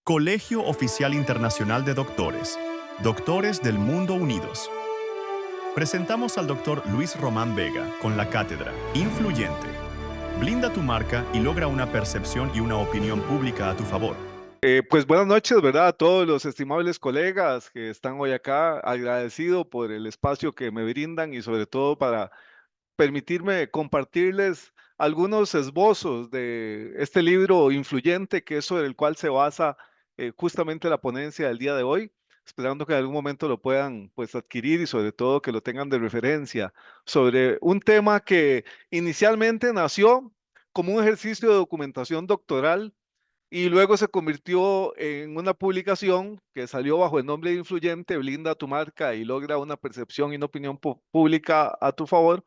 Colegio Oficial Internacional de Doctores, Doctores del Mundo Unidos. Presentamos al Dr. Luis Román Vega con la cátedra Influyente. Blinda tu marca y logra una percepción y una opinión pública a tu favor. Pues buenas noches, ¿verdad? A todos los estimables colegas que están hoy acá, agradecido por el espacio que me brindan y sobre todo para permitirme compartirles algunos esbozos de este libro influyente que es sobre el cual se basa justamente la ponencia del día de hoy, esperando que en algún momento lo puedan pues adquirir y sobre todo que lo tengan de referencia sobre un tema que inicialmente nació como un ejercicio de documentación doctoral y luego se convirtió en una publicación que salió bajo el nombre de Influyente, blinda tu marca y logra una percepción y una opinión pública a tu favor,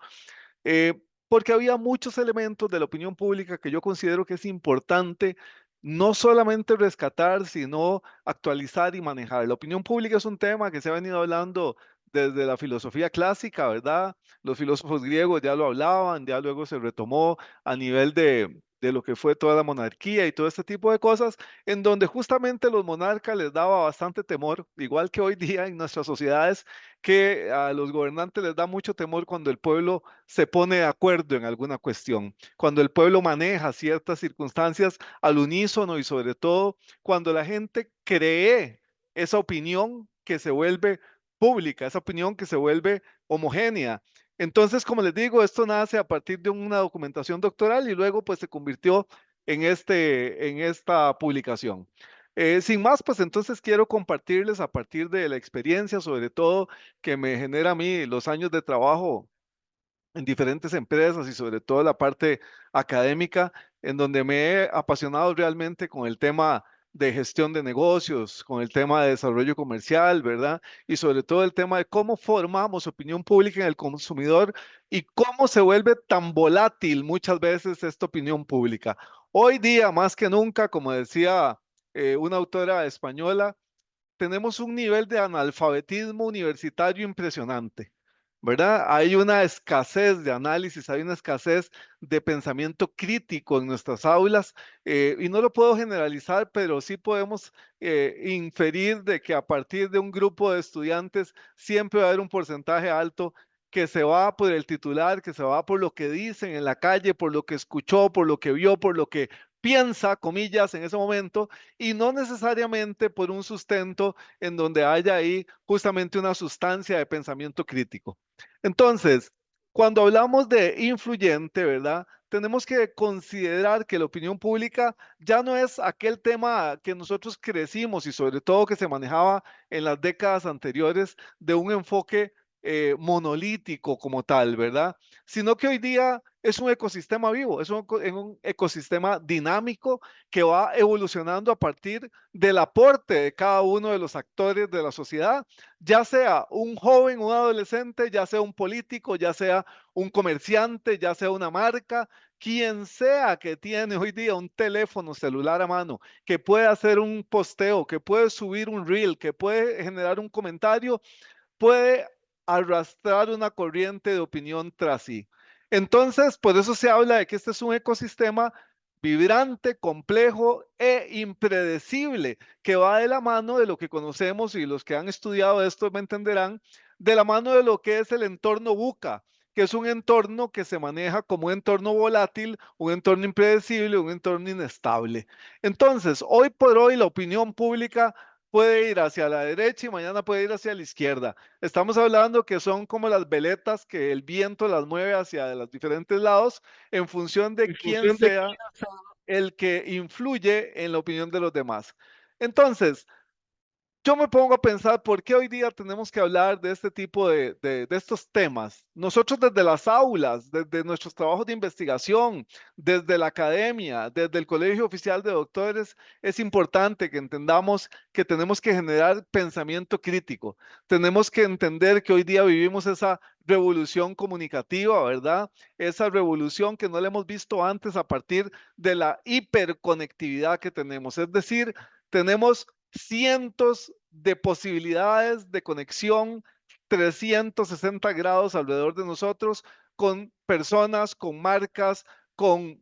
porque había muchos elementos de la opinión pública que yo considero que es importante no solamente rescatar, sino actualizar y manejar. La opinión pública es un tema que se ha venido hablando desde la filosofía clásica, ¿verdad? Los filósofos griegos ya lo hablaban, ya luego se retomó a nivel de lo que fue toda la monarquía y todo este tipo de cosas, en donde justamente los monarcas les daba bastante temor, igual que hoy día en nuestras sociedades, que a los gobernantes les da mucho temor cuando el pueblo se pone de acuerdo en alguna cuestión, cuando el pueblo maneja ciertas circunstancias al unísono y sobre todo cuando la gente cree esa opinión que se vuelve pública, esa opinión que se vuelve homogénea. Entonces, como les digo, esto nace a partir de una documentación doctoral y luego pues se convirtió en esta publicación. Sin más, pues entonces quiero compartirles a partir de la experiencia, sobre todo que me genera a mí los años de trabajo en diferentes empresas y sobre todo la parte académica, en donde me he apasionado realmente con el tema de gestión de negocios, con el tema de desarrollo comercial, ¿verdad? Y sobre todo el tema de cómo formamos opinión pública en el consumidor y cómo se vuelve tan volátil muchas veces esta opinión pública. Hoy día, más que nunca, como decía una autora española, tenemos un nivel de analfabetismo universitario impresionante, ¿verdad? Hay una escasez de análisis, hay una escasez de pensamiento crítico en nuestras aulas, y no lo puedo generalizar, pero sí podemos inferir de que a partir de un grupo de estudiantes siempre va a haber un porcentaje alto que se va por el titular, que se va por lo que dicen en la calle, por lo que escuchó, por lo que vio, por lo que piensa, comillas, en ese momento, y no necesariamente por un sustento en donde haya ahí justamente una sustancia de pensamiento crítico. Entonces, cuando hablamos de influyente, ¿verdad? Tenemos que considerar que la opinión pública ya no es aquel tema que nosotros crecimos y sobre todo que se manejaba en las décadas anteriores de un enfoque monolítico como tal, ¿verdad? Sino que hoy día es un ecosistema vivo, es un ecosistema dinámico que va evolucionando a partir del aporte de cada uno de los actores de la sociedad, ya sea un joven, un adolescente, ya sea un político, ya sea un comerciante, ya sea una marca, quien sea que tiene hoy día un teléfono celular a mano, que puede hacer un posteo, que puede subir un reel, que puede generar un comentario, puede arrastrar una corriente de opinión tras sí. Entonces, por eso se habla de que este es un ecosistema vibrante, complejo e impredecible, que va de la mano de lo que conocemos y los que han estudiado esto me entenderán, de la mano de lo que es el entorno buca, que es un entorno que se maneja como un entorno volátil, un entorno impredecible, un entorno inestable. Entonces, hoy por hoy la opinión pública puede ir hacia la derecha y mañana puede ir hacia la izquierda. Estamos hablando que son como las veletas que el viento las mueve hacia los diferentes lados en función de En quién función de sea el que influye en la opinión de los demás. Entonces, yo me pongo a pensar por qué hoy día tenemos que hablar de este tipo de estos temas. Nosotros desde las aulas, desde nuestros trabajos de investigación, desde la academia, desde el Colegio Oficial de Doctores, es importante que entendamos que tenemos que generar pensamiento crítico. Tenemos que entender que hoy día vivimos esa revolución comunicativa, ¿verdad? Esa revolución que no la hemos visto antes a partir de la hiperconectividad que tenemos. Es decir, tenemos cientos de posibilidades de conexión 360 grados alrededor de nosotros con personas, con marcas, con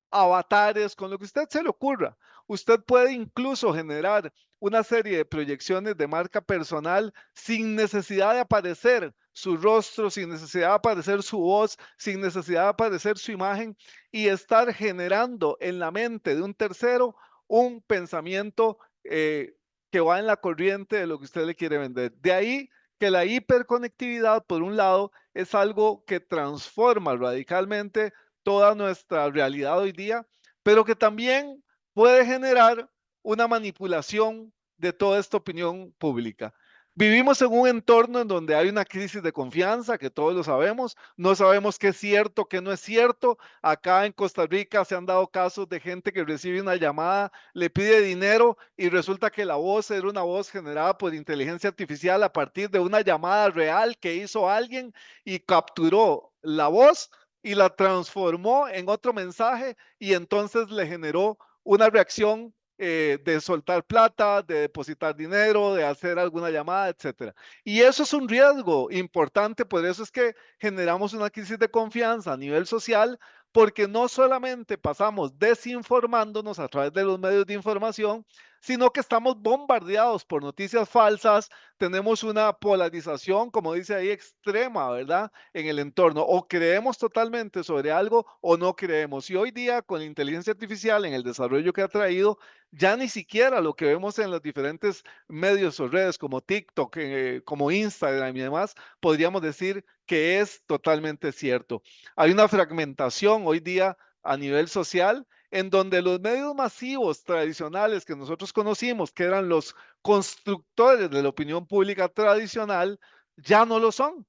avatares, con lo que a usted se le ocurra. Usted puede incluso generar una serie de proyecciones de marca personal sin necesidad de aparecer su rostro, sin necesidad de aparecer su voz, sin necesidad de aparecer su imagen y estar generando en la mente de un tercero un pensamiento que va en la corriente de lo que usted le quiere vender. De ahí que la hiperconectividad, por un lado, es algo que transforma radicalmente toda nuestra realidad hoy día, pero que también puede generar una manipulación de toda esta opinión pública. Vivimos en un entorno en donde hay una crisis de confianza, que todos lo sabemos, no sabemos qué es cierto, qué no es cierto. Acá en Costa Rica se han dado casos de gente que recibe una llamada, le pide dinero y resulta que la voz era una voz generada por inteligencia artificial a partir de una llamada real que hizo alguien y capturó la voz y la transformó en otro mensaje y entonces le generó una reacción de soltar plata, de depositar dinero, de hacer alguna llamada, etcétera. Y eso es un riesgo importante, por eso es que generamos una crisis de confianza a nivel social, porque no solamente pasamos desinformándonos a través de los medios de información, sino que estamos bombardeados por noticias falsas, tenemos una polarización, como dice ahí, extrema, ¿verdad? En el entorno, o creemos totalmente sobre algo o no creemos. Y hoy día, con la inteligencia artificial, en el desarrollo que ha traído, ya ni siquiera lo que vemos en los diferentes medios o redes como TikTok, como Instagram y demás, podríamos decir que es totalmente cierto. Hay una fragmentación hoy día a nivel social en donde los medios masivos tradicionales que nosotros conocimos, que eran los constructores de la opinión pública tradicional, ya no lo son.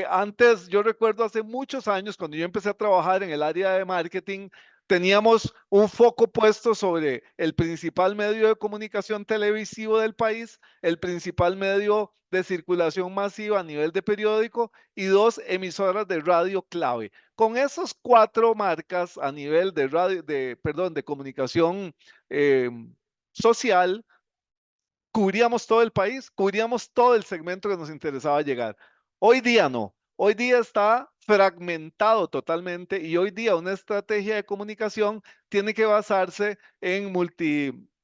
Antes, yo recuerdo hace muchos años, cuando yo empecé a trabajar en el área de marketing, teníamos un foco puesto sobre el principal medio de comunicación televisivo del país, el principal medio de circulación masiva a nivel de periódico y dos emisoras de radio clave. Con esos cuatro marcas a nivel de radio, perdón, de comunicación eh, social, cubríamos todo el país, cubríamos todo el segmento que nos interesaba llegar. Hoy día no, hoy día está fragmentado totalmente y hoy día una estrategia de comunicación tiene que basarse en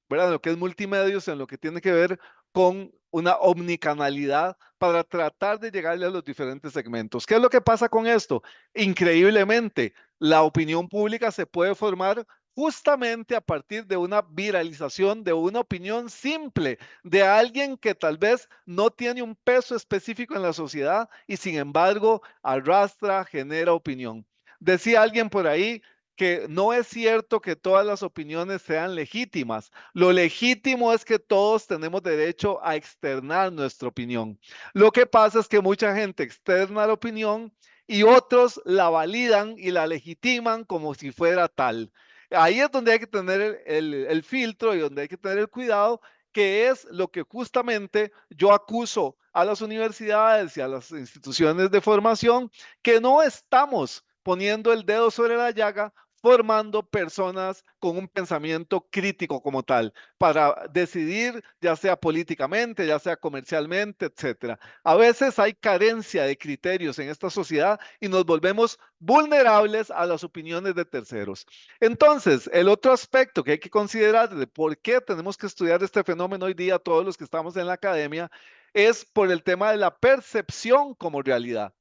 ¿verdad? Lo que es multimedios, en lo que tiene que ver con una omnicanalidad para tratar de llegarle a los diferentes segmentos. ¿Qué es lo que pasa con esto? Increíblemente, la opinión pública se puede formar justamente a partir de una viralización de una opinión simple de alguien que tal vez no tiene un peso específico en la sociedad y sin embargo arrastra, genera opinión. Decía alguien por ahí que no es cierto que todas las opiniones sean legítimas. Lo legítimo es que todos tenemos derecho a externar nuestra opinión. Lo que pasa es que mucha gente externa la opinión y otros la validan y la legitiman como si fuera tal. Ahí es donde hay que tener el filtro y donde hay que tener el cuidado, que es lo que justamente yo acuso a las universidades y a las instituciones de formación, que no estamos poniendo el dedo sobre la llaga, formando personas con un pensamiento crítico como tal, para decidir ya sea políticamente, ya sea comercialmente, etcétera. A veces hay carencia de criterios en esta sociedad y nos volvemos vulnerables a las opiniones de terceros. Entonces, el otro aspecto que hay que considerar de por qué tenemos que estudiar este fenómeno hoy día, todos los que estamos en la academia, es por el tema de la percepción como realidad.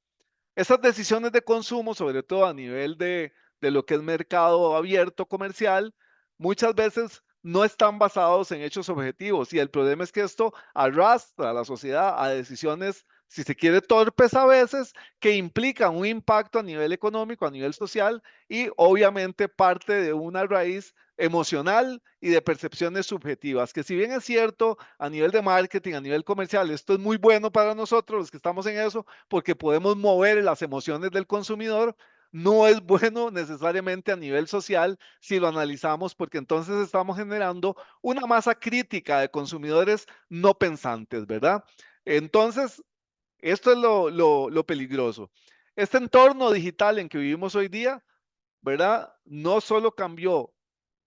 Esas decisiones de consumo, sobre todo a nivel de lo que es mercado abierto comercial, muchas veces no están basados en hechos objetivos y el problema es que esto arrastra a la sociedad a decisiones, si se quiere, torpes a veces, que implican un impacto a nivel económico, a nivel social y obviamente parte de una raíz emocional y de percepciones subjetivas, que si bien es cierto a nivel de marketing, a nivel comercial, esto es muy bueno para nosotros los que estamos en eso, porque podemos mover las emociones del consumidor, no es bueno necesariamente a nivel social si lo analizamos, porque entonces estamos generando una masa crítica de consumidores no pensantes, ¿verdad? Entonces, esto es lo peligroso. Este entorno digital en que vivimos hoy día, ¿verdad? No solo cambió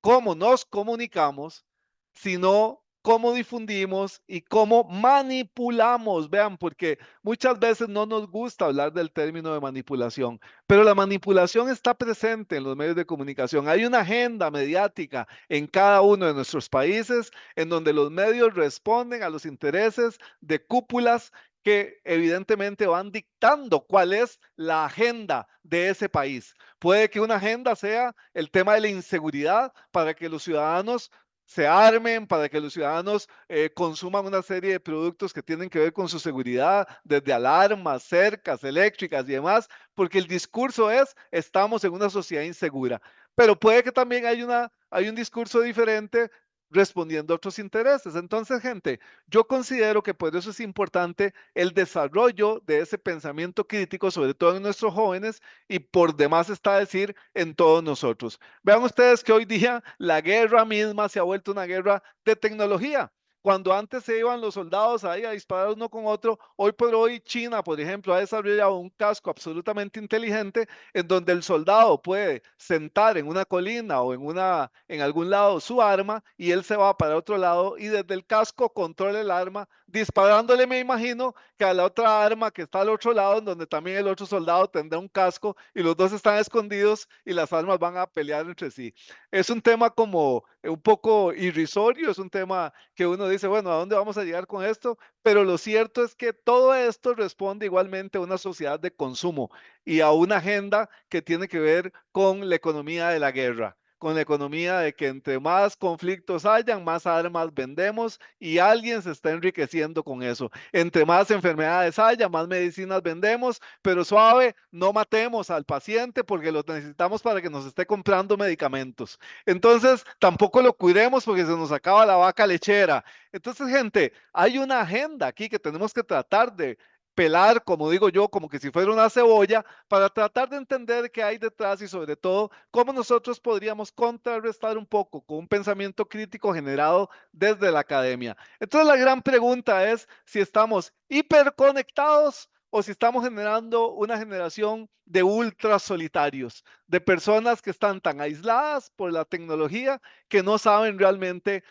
cómo nos comunicamos, sino cómo difundimos y cómo manipulamos. Vean, porque muchas veces no nos gusta hablar del término de manipulación, pero la manipulación está presente en los medios de comunicación. Hay una agenda mediática en cada uno de nuestros países en donde los medios responden a los intereses de cúpulas que evidentemente van dictando cuál es la agenda de ese país. Puede que una agenda sea el tema de la inseguridad para que los ciudadanos se armen, para que los ciudadanos consuman una serie de productos que tienen que ver con su seguridad, desde alarmas, cercas, eléctricas y demás, porque el discurso es, estamos en una sociedad insegura. Pero puede que también hay un discurso diferente respondiendo a otros intereses. Entonces, gente, yo considero que por eso es importante el desarrollo de ese pensamiento crítico, sobre todo en nuestros jóvenes y por demás está decir en todos nosotros. Vean ustedes que hoy día la guerra misma se ha vuelto una guerra de tecnología. Cuando antes se iban los soldados ahí a disparar uno con otro, hoy por hoy China, por ejemplo, ha desarrollado un casco absolutamente inteligente en donde el soldado puede sentar en una colina o en algún lado su arma y él se va para otro lado y desde el casco controla el arma, disparándole, me imagino, que a la otra arma que está al otro lado, en donde también el otro soldado tendrá un casco y los dos están escondidos y las armas van a pelear entre sí. Es un tema como un poco irrisorio, es un tema que uno dice, bueno, ¿a dónde vamos a llegar con esto? Pero lo cierto es que todo esto responde igualmente a una sociedad de consumo y a una agenda que tiene que ver con la economía de la guerra, con la economía de que entre más conflictos hayan, más armas vendemos y alguien se está enriqueciendo con eso. Entre más enfermedades haya, más medicinas vendemos, pero suave, no matemos al paciente porque lo necesitamos para que nos esté comprando medicamentos. Entonces, tampoco lo cuidemos porque se nos acaba la vaca lechera. Entonces, gente, hay una agenda aquí que tenemos que tratar de pelar, como digo yo, como que si fuera una cebolla, para tratar de entender qué hay detrás y sobre todo cómo nosotros podríamos contrarrestar un poco con un pensamiento crítico generado desde la academia. Entonces la gran pregunta es si estamos hiperconectados o si estamos generando una generación de ultra solitarios, de personas que están tan aisladas por la tecnología que no saben realmente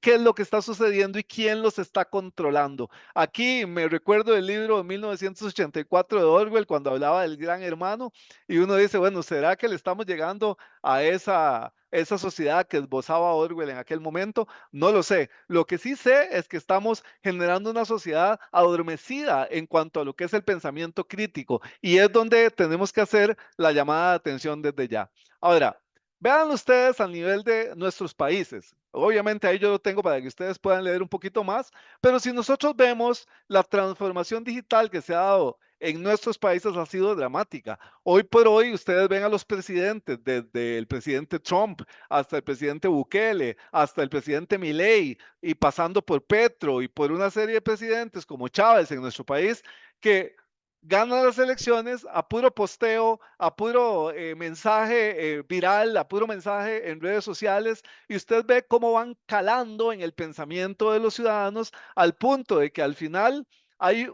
qué es lo que está sucediendo y quién los está controlando. Aquí me recuerdo el libro de 1984 de Orwell cuando hablaba del gran hermano y uno dice, bueno, ¿será que le estamos llegando a esa sociedad que esbozaba Orwell en aquel momento? No lo sé. Lo que sí sé es que estamos generando una sociedad adormecida en cuanto a lo que es el pensamiento crítico y es donde tenemos que hacer la llamada de atención desde ya. Ahora, vean ustedes al nivel de nuestros países. Obviamente ahí yo lo tengo para que ustedes puedan leer un poquito más, pero si nosotros vemos la transformación digital que se ha dado en nuestros países ha sido dramática. Hoy por hoy ustedes ven a los presidentes, desde el presidente Trump hasta el presidente Bukele, hasta el presidente Milei y pasando por Petro y por una serie de presidentes como Chávez en nuestro país, que ganan las elecciones a puro posteo, a puro mensaje viral, a puro mensaje en redes sociales, y usted ve cómo van calando en el pensamiento de los ciudadanos al punto de que al final hay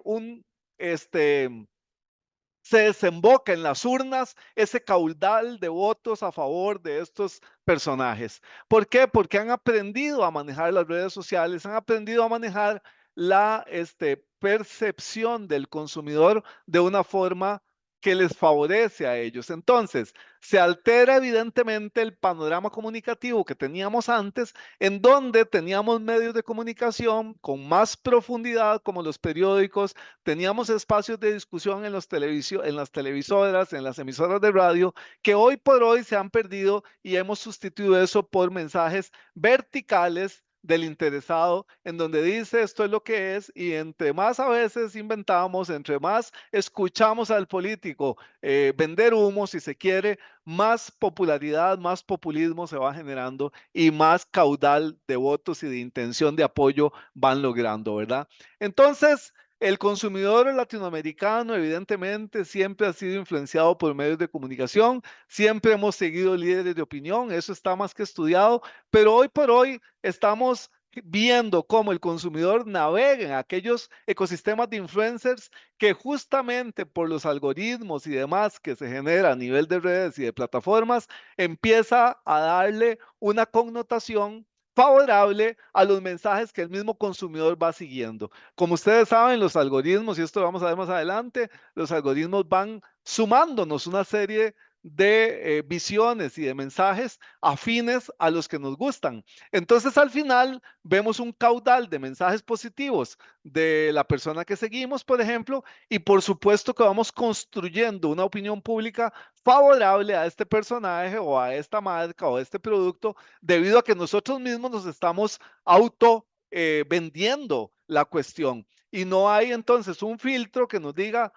este, se desemboca en las urnas ese caudal de votos a favor de estos personajes. ¿Por qué? Porque han aprendido a manejar las redes sociales, han aprendido a manejar la percepción del consumidor de una forma que les favorece a ellos. Entonces, se altera evidentemente el panorama comunicativo que teníamos antes, en donde teníamos medios de comunicación con más profundidad, como los periódicos, teníamos espacios de discusión en en las televisoras, en las emisoras de radio, que hoy por hoy se han perdido y hemos sustituido eso por mensajes verticales del interesado, en donde dice esto es lo que es, y entre más a veces inventamos, entre más escuchamos al político vender humo, si se quiere, más popularidad, más populismo se va generando y más caudal de votos y de intención de apoyo van logrando, ¿verdad? Entonces, el consumidor latinoamericano, evidentemente, siempre ha sido influenciado por medios de comunicación, siempre hemos seguido líderes de opinión, eso está más que estudiado, pero hoy por hoy estamos viendo cómo el consumidor navega en aquellos ecosistemas de influencers que justamente por los algoritmos y demás que se genera a nivel de redes y de plataformas, empieza a darle una connotación favorable a los mensajes que el mismo consumidor va siguiendo. Como ustedes saben, los algoritmos, y esto lo vamos a ver más adelante, los algoritmos van sumándonos una serie de visiones y de mensajes afines a los que nos gustan. Entonces, al final, vemos un caudal de mensajes positivos de la persona que seguimos, por ejemplo, y por supuesto que vamos construyendo una opinión pública favorable a este personaje o a esta marca o a este producto debido a que nosotros mismos nos estamos auto vendiendo la cuestión y no hay entonces un filtro que nos diga,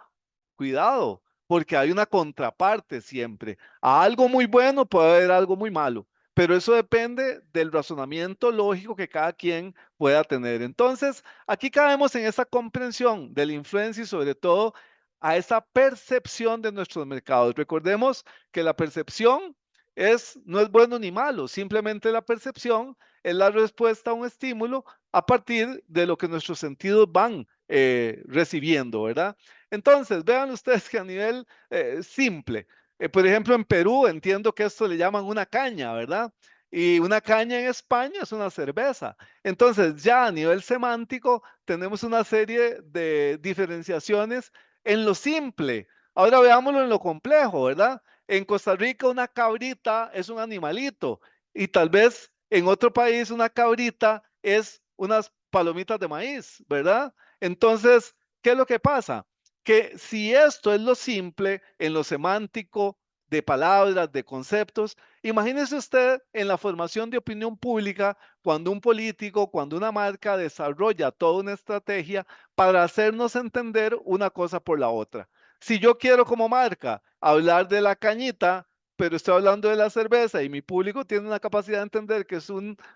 cuidado, porque hay una contraparte siempre. A algo muy bueno puede haber algo muy malo, pero eso depende del razonamiento lógico que cada quien pueda tener. Entonces, aquí caemos en esa comprensión de la influencia y sobre todo a esa percepción de nuestros mercados. Recordemos que la percepción no es bueno ni malo, simplemente la percepción es la respuesta a un estímulo a partir de lo que nuestros sentidos van recibiendo, ¿verdad? Entonces, vean ustedes que a nivel simple, por ejemplo, en Perú entiendo que esto le llaman una caña, ¿verdad? Y una caña en España es una cerveza. Entonces, ya a nivel semántico tenemos una serie de diferenciaciones en lo simple. Ahora veámoslo en lo complejo, ¿verdad? En Costa Rica una cabrita es un animalito y tal vez en otro país una cabrita es unas palomitas de maíz, ¿verdad? Entonces, ¿qué es lo que pasa? Que si esto es lo simple en lo semántico de palabras, de conceptos, imagínese usted en la formación de opinión pública cuando un político, cuando una marca desarrolla toda una estrategia para hacernos entender una cosa por la otra. Si yo quiero como marca hablar de la cañita, pero estoy hablando de la cerveza y mi público tiene una capacidad de entender que es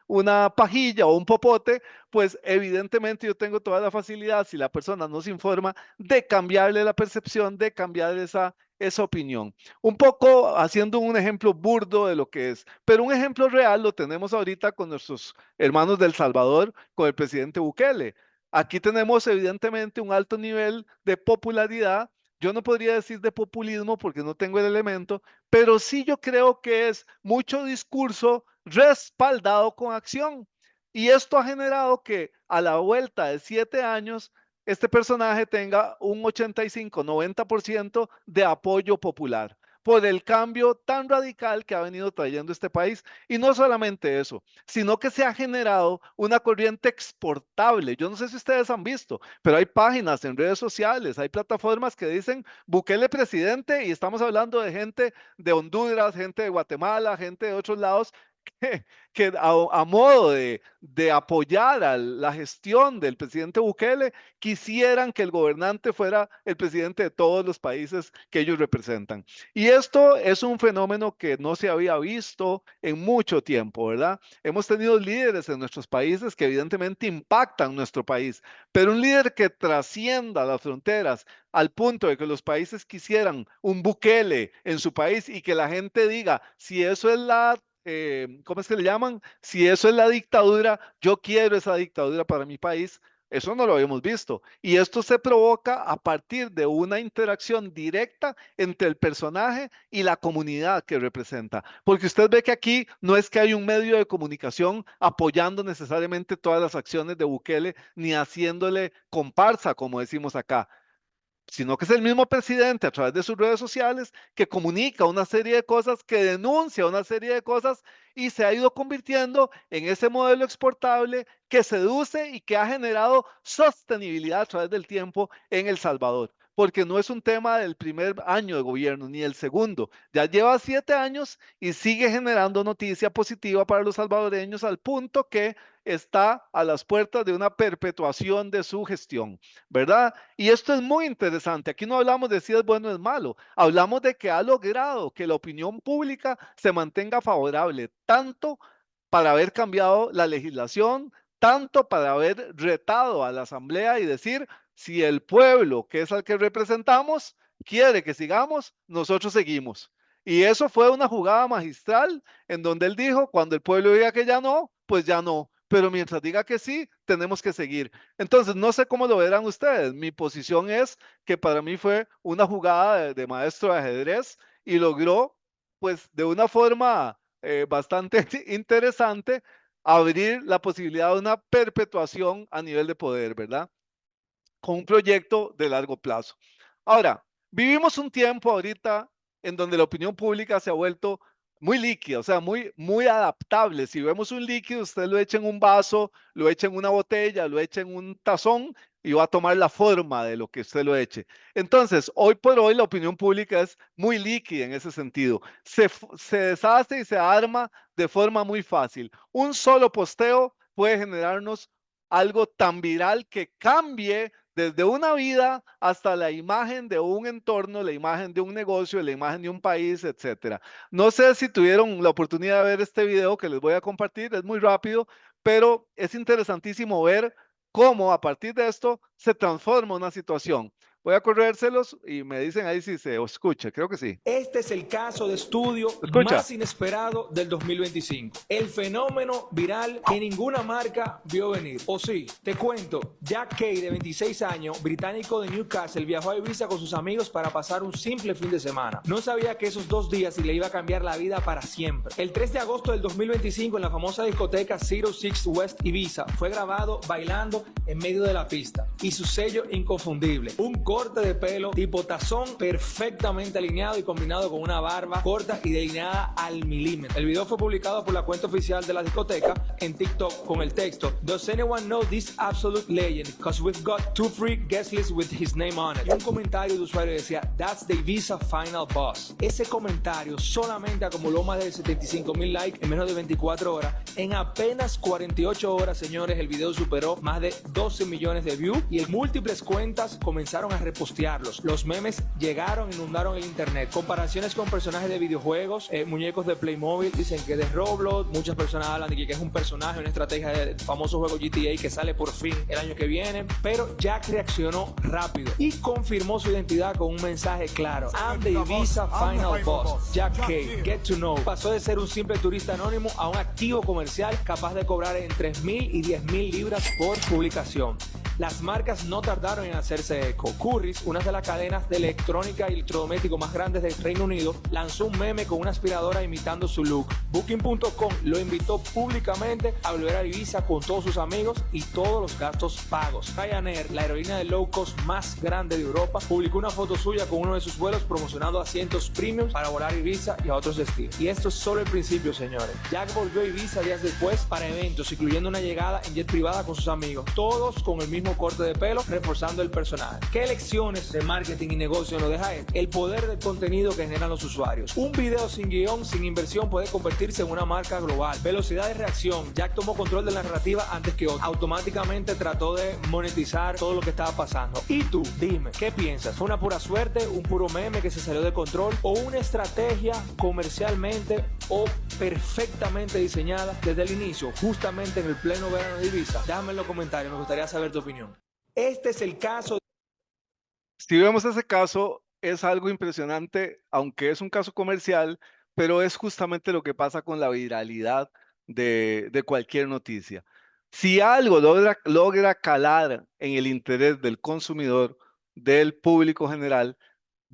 una pajilla o un popote, pues evidentemente yo tengo toda la facilidad, si la persona nos informa, de cambiarle la percepción, de cambiar esa opinión. Un poco haciendo un ejemplo burdo de lo que es, pero un ejemplo real lo tenemos ahorita con nuestros hermanos del Salvador, con el presidente Bukele. Aquí tenemos evidentemente un alto nivel de popularidad. Yo no podría decir de populismo porque no tengo el elemento, pero sí yo creo que es mucho discurso respaldado con acción. Y esto ha generado que a la vuelta de 7 años, este personaje tenga un 85-90% de apoyo popular por el cambio tan radical que ha venido trayendo este país. Y no solamente eso, sino que se ha generado una corriente exportable. Yo no sé si ustedes han visto, pero hay páginas en redes sociales, hay plataformas que dicen Bukele presidente y estamos hablando de gente de Honduras, gente de Guatemala, gente de otros lados que, que a modo de apoyar a la gestión del presidente Bukele, quisieran que el gobernante fuera el presidente de todos los países que ellos representan. Y esto es un fenómeno que no se había visto en mucho tiempo, ¿verdad? Hemos tenido líderes en nuestros países que evidentemente impactan nuestro país, pero un líder que trascienda las fronteras al punto de que los países quisieran un Bukele en su país y que la gente diga, si eso es ¿cómo es que le llaman? Si eso es la dictadura, yo quiero esa dictadura para mi país. Eso no lo habíamos visto. Y esto se provoca a partir de una interacción directa entre el personaje y la comunidad que representa. Porque usted ve que aquí no es que hay un medio de comunicación apoyando necesariamente todas las acciones de Bukele, ni haciéndole comparsa, como decimos acá, sino que es el mismo presidente a través de sus redes sociales que comunica una serie de cosas, que denuncia una serie de cosas y se ha ido convirtiendo en ese modelo exportable que seduce y que ha generado sostenibilidad a través del tiempo en El Salvador. Porque no es un tema del primer año de gobierno ni el segundo. Ya lleva 7 años y sigue generando noticia positiva para los salvadoreños al punto que está a las puertas de una perpetuación de su gestión, ¿verdad? Y esto es muy interesante. Aquí no hablamos de si es bueno o es malo. Hablamos de que ha logrado que la opinión pública se mantenga favorable, tanto para haber cambiado la legislación, tanto para haber retado a la Asamblea y decir, si el pueblo, que es al que representamos, quiere que sigamos, nosotros seguimos. Y eso fue una jugada magistral en donde él dijo, cuando el pueblo diga que ya no, pues ya no. Pero mientras diga que sí, tenemos que seguir. Entonces, no sé cómo lo verán ustedes. Mi posición es que para mí fue una jugada de maestro de ajedrez y logró, pues, de una forma bastante interesante, abrir la posibilidad de una perpetuación a nivel de poder, ¿verdad? Con un proyecto de largo plazo. Ahora, vivimos un tiempo ahorita en donde la opinión pública se ha vuelto muy líquida, o sea, muy adaptable. Si vemos un líquido, usted lo echa en un vaso, lo echa en una botella, lo echa en un tazón y va a tomar la forma de lo que usted lo eche. Entonces, hoy por hoy la opinión pública es muy líquida en ese sentido. Se deshace y se arma de forma muy fácil. Un solo posteo puede generarnos algo tan viral que cambie desde una vida hasta la imagen de un entorno, la imagen de un negocio, la imagen de un país, etcétera. No sé si tuvieron la oportunidad de ver este video que les voy a compartir, es muy rápido, pero es interesantísimo ver cómo a partir de esto se transforma una situación. Voy a corrérselos y me dicen ahí si se escucha, creo que sí. Este es el caso de estudio ¿Se escucha? más inesperado del 2025. El fenómeno viral que ninguna marca vio venir. O sí, te cuento, Jack Kay, de 26 años, británico de Newcastle, viajó a Ibiza con sus amigos para pasar un simple fin de semana. No sabía que esos 2 días le iba a cambiar la vida para siempre. El 3 de agosto del 2025, en la famosa discoteca 06 West Ibiza, fue grabado bailando en medio de la pista. Y su sello inconfundible, un corte de pelo tipo tazón perfectamente alineado y combinado con una barba corta y delineada al milímetro. El video fue publicado por la cuenta oficial de la discoteca en TikTok con el texto "Does anyone know this absolute legend? Cause we've got 2 free guest lists with his name on it." Y un comentario de usuario decía "That's the Ibiza final boss." Ese comentario solamente acumuló más de 75,000 likes en menos de 24 horas. En apenas 48 horas, señores, el video superó más de 12 millones de views y en múltiples cuentas comenzaron a repostearlos. Los memes llegaron, inundaron el internet. Comparaciones con personajes de videojuegos, muñecos de Playmobil, dicen que de Roblox. Muchas personas hablan de que es un personaje, una estrategia del famoso juego GTA que sale por fin el año que viene. Pero Jack reaccionó rápido y confirmó su identidad con un mensaje claro: "I'm the Ibiza final boss, Jack Kay, get to know." Pasó de ser un simple turista anónimo a un activo comercial capaz de cobrar entre 3,000 y 10,000 libras por publicación. Las marcas no tardaron en hacerse eco. Currys, una de las cadenas de electrónica y electrodomésticos más grandes del Reino Unido, lanzó un meme con una aspiradora imitando su look. Booking.com lo invitó públicamente a volver a Ibiza con todos sus amigos y todos los gastos pagos. Ryanair, la aerolínea de low cost más grande de Europa, publicó una foto suya con uno de sus vuelos promocionando asientos premium para volar a Ibiza y a otros destinos. Y esto es solo el principio, señores. Jack volvió a Ibiza días después para eventos, incluyendo una llegada en jet privada con sus amigos, todos con el mismo corte de pelo, reforzando el personaje. ¿Qué lecciones de marketing y negocio nos deja esto? El poder del contenido que generan los usuarios. Un video sin guión, sin inversión, puede convertirse en una marca global. Velocidad de reacción. Jack tomó control de la narrativa antes que otro. Automáticamente trató de monetizar todo lo que estaba pasando. Y tú, dime, ¿qué piensas? ¿Fue una pura suerte, un puro meme que se salió de control o una estrategia comercialmente o perfectamente diseñada desde el inicio, justamente en el pleno verano de Ibiza? Déjame en los comentarios, me gustaría saber tu opinión. Este es el caso. Si vemos ese caso, es algo impresionante, aunque es un caso comercial, pero es justamente lo que pasa con la viralidad de cualquier noticia. Si algo logra calar en el interés del consumidor, del público general,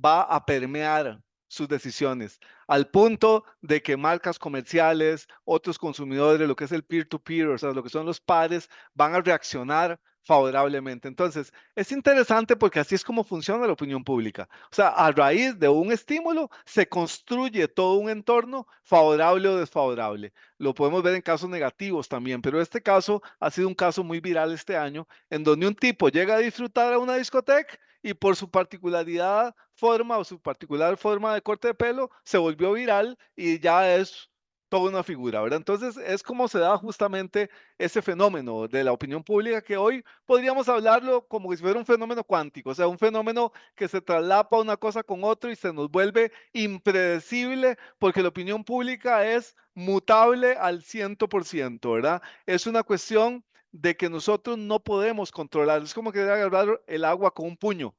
va a permear sus decisiones, al punto de que marcas comerciales, otros consumidores, lo que es el peer-to-peer, o sea, lo que son los pares, van a reaccionar favorablemente. Entonces, es interesante porque así es como funciona la opinión pública. O sea, a raíz de un estímulo se construye todo un entorno favorable o desfavorable. Lo podemos ver en casos negativos también, pero este caso ha sido un caso muy viral este año, en donde un tipo llega a disfrutar a una discoteca y por su particularidad forma o su particular forma de corte de pelo se volvió viral y ya es toda una figura, ¿verdad? Entonces es como se da justamente ese fenómeno de la opinión pública que hoy podríamos hablarlo como si fuera un fenómeno cuántico, o sea, un fenómeno que se traslapa una cosa con otro y se nos vuelve impredecible porque la opinión pública es mutable al 100%, ¿verdad? Es una cuestión de que nosotros no podemos controlar. Es como querer agarrar el agua con un puño.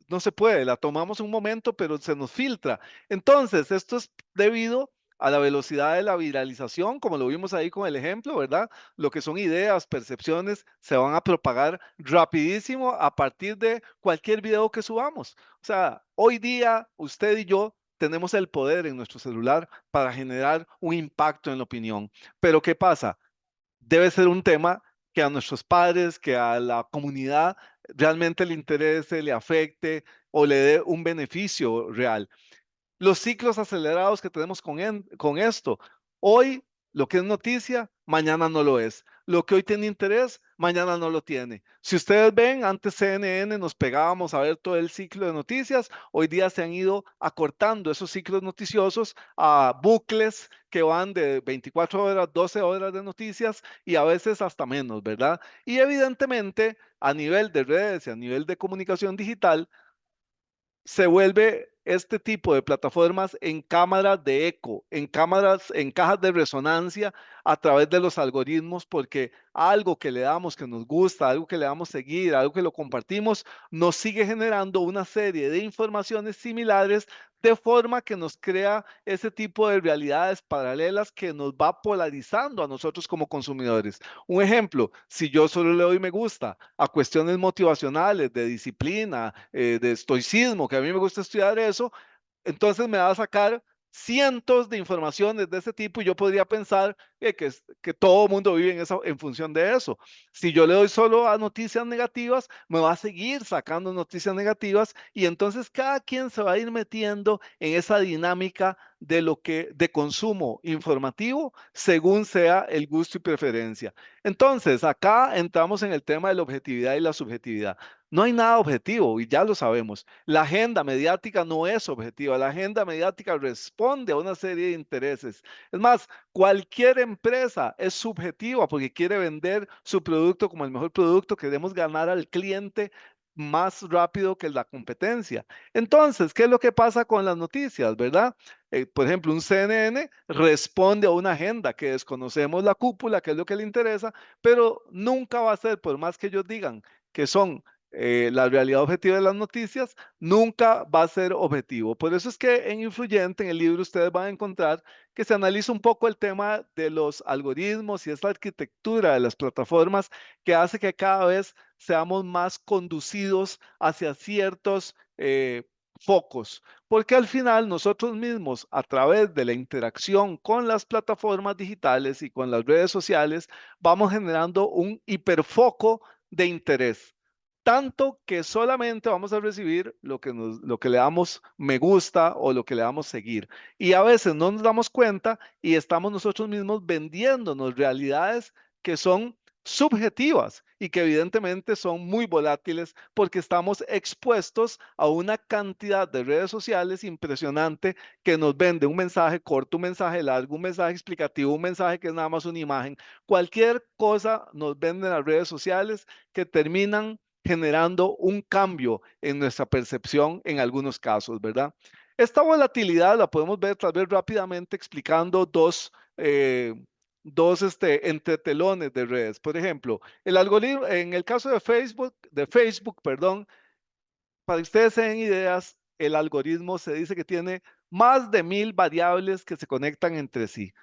No se puede, la tomamos un momento, pero se nos filtra. Entonces, esto es debido a la velocidad de la viralización, como lo vimos ahí con el ejemplo, ¿verdad? Lo que son ideas, percepciones, se van a propagar rapidísimo a partir de cualquier video que subamos. O sea, hoy día usted y yo tenemos el poder en nuestro celular para generar un impacto en la opinión. Pero ¿qué pasa? debe ser un tema que a nuestros padres, que a la comunidad realmente le interese, le afecte o le dé un beneficio real. Los ciclos acelerados que tenemos con esto. Hoy lo que es noticia, mañana no lo es. Lo que hoy tiene interés, mañana no lo tiene. Si ustedes ven, antes CNN nos pegábamos a ver todo el ciclo de noticias. Hoy día se han ido acortando esos ciclos noticiosos a bucles que van de 24 horas, 12 horas de noticias y a veces hasta menos, ¿verdad? Y evidentemente, a nivel de redes y a nivel de comunicación digital, se vuelve este tipo de plataformas en cámaras de eco, en cámaras, en cajas de resonancia a través de los algoritmos, porque algo que le damos que nos gusta, algo que le damos seguir, algo que lo compartimos, nos sigue generando una serie de informaciones similares de forma que nos crea ese tipo de realidades paralelas que nos va polarizando a nosotros como consumidores. Un ejemplo, si yo solo le doy me gusta a cuestiones motivacionales, de disciplina, de estoicismo, que a mí me gusta estudiar eso, entonces me va a sacar cientos de informaciones de ese tipo y yo podría pensar que todo el mundo vive en función de eso. Si yo le doy solo a noticias negativas, me va a seguir sacando noticias negativas y entonces cada quien se va a ir metiendo en esa dinámica de lo que de consumo informativo según sea el gusto y preferencia. Entonces, acá entramos en el tema de la objetividad y la subjetividad. No hay nada objetivo y ya lo sabemos. La agenda mediática no es objetiva. La agenda mediática responde a una serie de intereses. Es más, cualquier empresa es subjetiva porque quiere vender su producto como el mejor producto. Queremos ganar al cliente más rápido que la competencia. Entonces, ¿qué es lo que pasa con las noticias, verdad? Por ejemplo, un CNN responde a una agenda que desconocemos la cúpula, que es lo que le interesa, pero nunca va a ser, por más que ellos digan que son la realidad objetiva de las noticias, nunca va a ser objetivo. Por eso es que en Influyente, en el libro, ustedes van a encontrar que se analiza un poco el tema de los algoritmos y esta arquitectura de las plataformas que hace que cada vez seamos más conducidos hacia ciertos focos. Porque al final nosotros mismos, a través de la interacción con las plataformas digitales y con las redes sociales, vamos generando un hiperfoco de interés. Tanto que solamente vamos a recibir lo que le damos me gusta o lo que le damos seguir. Y a veces no nos damos cuenta y estamos nosotros mismos vendiéndonos realidades que son subjetivas y que evidentemente son muy volátiles porque estamos expuestos a una cantidad de redes sociales impresionante que nos vende un mensaje corto, un mensaje largo, un mensaje explicativo, un mensaje que es nada más una imagen. Cualquier cosa nos venden las redes sociales que terminan generando un cambio en nuestra percepción en algunos casos, ¿verdad? Esta volatilidad la podemos ver tal vez rápidamente explicando dos entretelones de redes. Por ejemplo, el algoritmo, en el caso de Facebook, perdón, para que ustedes se den ideas, el algoritmo se dice que tiene más de 1000 variables que se conectan entre sí.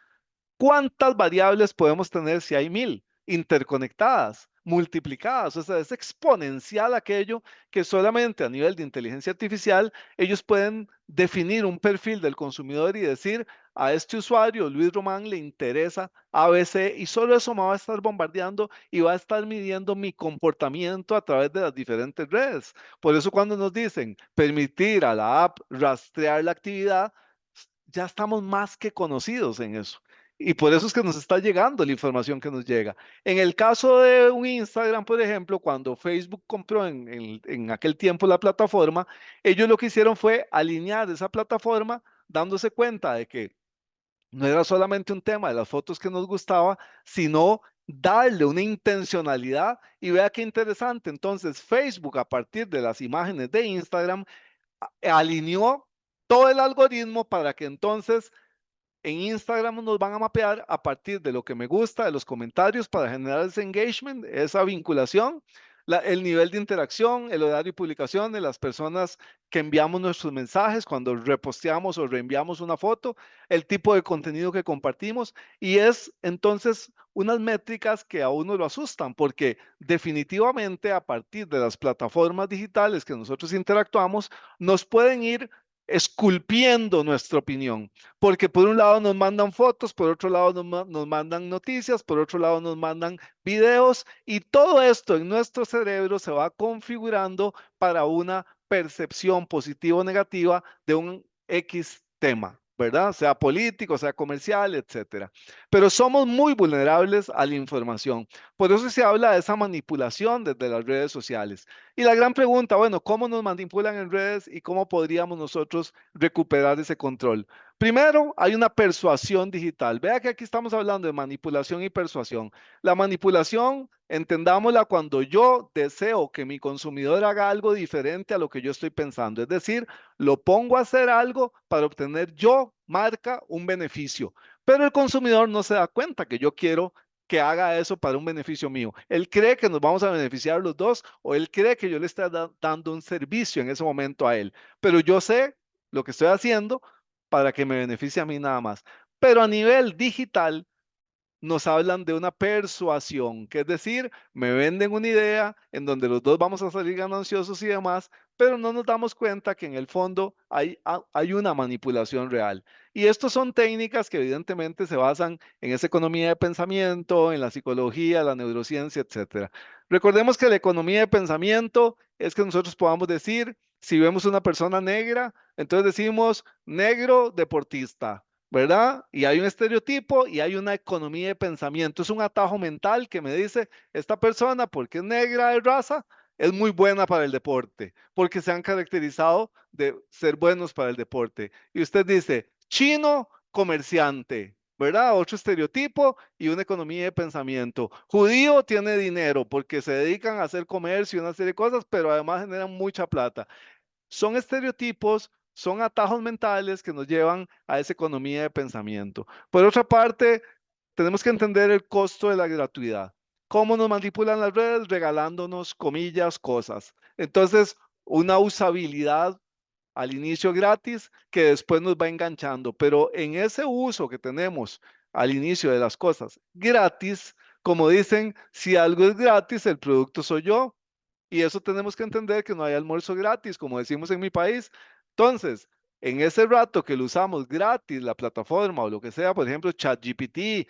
¿Cuántas variables podemos tener si hay 1000 interconectadas, multiplicadas? O sea, es exponencial aquello que solamente a nivel de inteligencia artificial ellos pueden definir un perfil del consumidor y decir a este usuario, Luis Román, le interesa ABC y solo eso me va a estar bombardeando y va a estar midiendo mi comportamiento a través de las diferentes redes. Por eso cuando nos dicen permitir a la app rastrear la actividad, ya estamos más que conocidos en eso. Y por eso es que nos está llegando la información que nos llega. En el caso de un Instagram, por ejemplo, cuando Facebook compró en aquel tiempo la plataforma, ellos lo que hicieron fue alinear esa plataforma dándose cuenta de que no era solamente un tema de las fotos que nos gustaba, sino darle una intencionalidad y vea qué interesante. Entonces, Facebook, a partir de las imágenes de Instagram, alineó todo el algoritmo para que entonces en Instagram nos van a mapear a partir de lo que me gusta, de los comentarios para generar ese engagement, esa vinculación, el nivel de interacción, el horario de publicación de las personas que enviamos nuestros mensajes, cuando reposteamos o reenviamos una foto, el tipo de contenido que compartimos y es entonces unas métricas que a uno lo asustan porque definitivamente a partir de las plataformas digitales que nosotros interactuamos, nos pueden ir esculpiendo nuestra opinión, porque por un lado nos mandan fotos, por otro lado nos mandan noticias, por otro lado nos mandan videos y todo esto en nuestro cerebro se va configurando para una percepción positiva o negativa de un X tema, ¿verdad? Sea político, sea comercial, etcétera. Pero somos muy vulnerables a la información. Por eso se habla de esa manipulación desde las redes sociales. Y la gran pregunta, bueno, ¿cómo nos manipulan en redes y cómo podríamos nosotros recuperar ese control? Primero, hay una persuasión digital. Vea que aquí estamos hablando de manipulación y persuasión. La manipulación, entendámosla cuando yo deseo que mi consumidor haga algo diferente a lo que yo estoy pensando. Es decir, lo pongo a hacer algo para obtener yo, marca, un beneficio. Pero el consumidor no se da cuenta que yo quiero que haga eso para un beneficio mío. Él cree que nos vamos a beneficiar los dos o él cree que yo le estoy dando un servicio en ese momento a él. Pero yo sé lo que estoy haciendo para que me beneficie a mí nada más. Pero a nivel digital, nos hablan de una persuasión, que es decir, me venden una idea en donde los dos vamos a salir gananciosos y demás, pero no nos damos cuenta que en el fondo hay una manipulación real. Y estas son técnicas que evidentemente se basan en esa economía de pensamiento, en la psicología, la neurociencia, etcétera. Recordemos que la economía de pensamiento es que nosotros podamos decir, si vemos una persona negra, entonces decimos negro deportista, ¿verdad? Y hay un estereotipo y hay una economía de pensamiento. Es un atajo mental que me dice, esta persona, porque es negra de raza, es muy buena para el deporte, porque se han caracterizado de ser buenos para el deporte. Y usted dice, chino comerciante, ¿verdad? Otro estereotipo y una economía de pensamiento. Judío tiene dinero porque se dedican a hacer comercio y una serie de cosas, pero además generan mucha plata. Son estereotipos, son atajos mentales que nos llevan a esa economía de pensamiento. Por otra parte, tenemos que entender el costo de la gratuidad. ¿Cómo nos manipulan las redes? Regalándonos, comillas, cosas. Entonces, una usabilidad al inicio gratis que después nos va enganchando. Pero en ese uso que tenemos al inicio de las cosas gratis, como dicen, si algo es gratis, el producto soy yo. Y eso tenemos que entender que no hay almuerzo gratis, como decimos en mi país. Entonces, en ese rato que lo usamos gratis, la plataforma o lo que sea, por ejemplo, ChatGPT,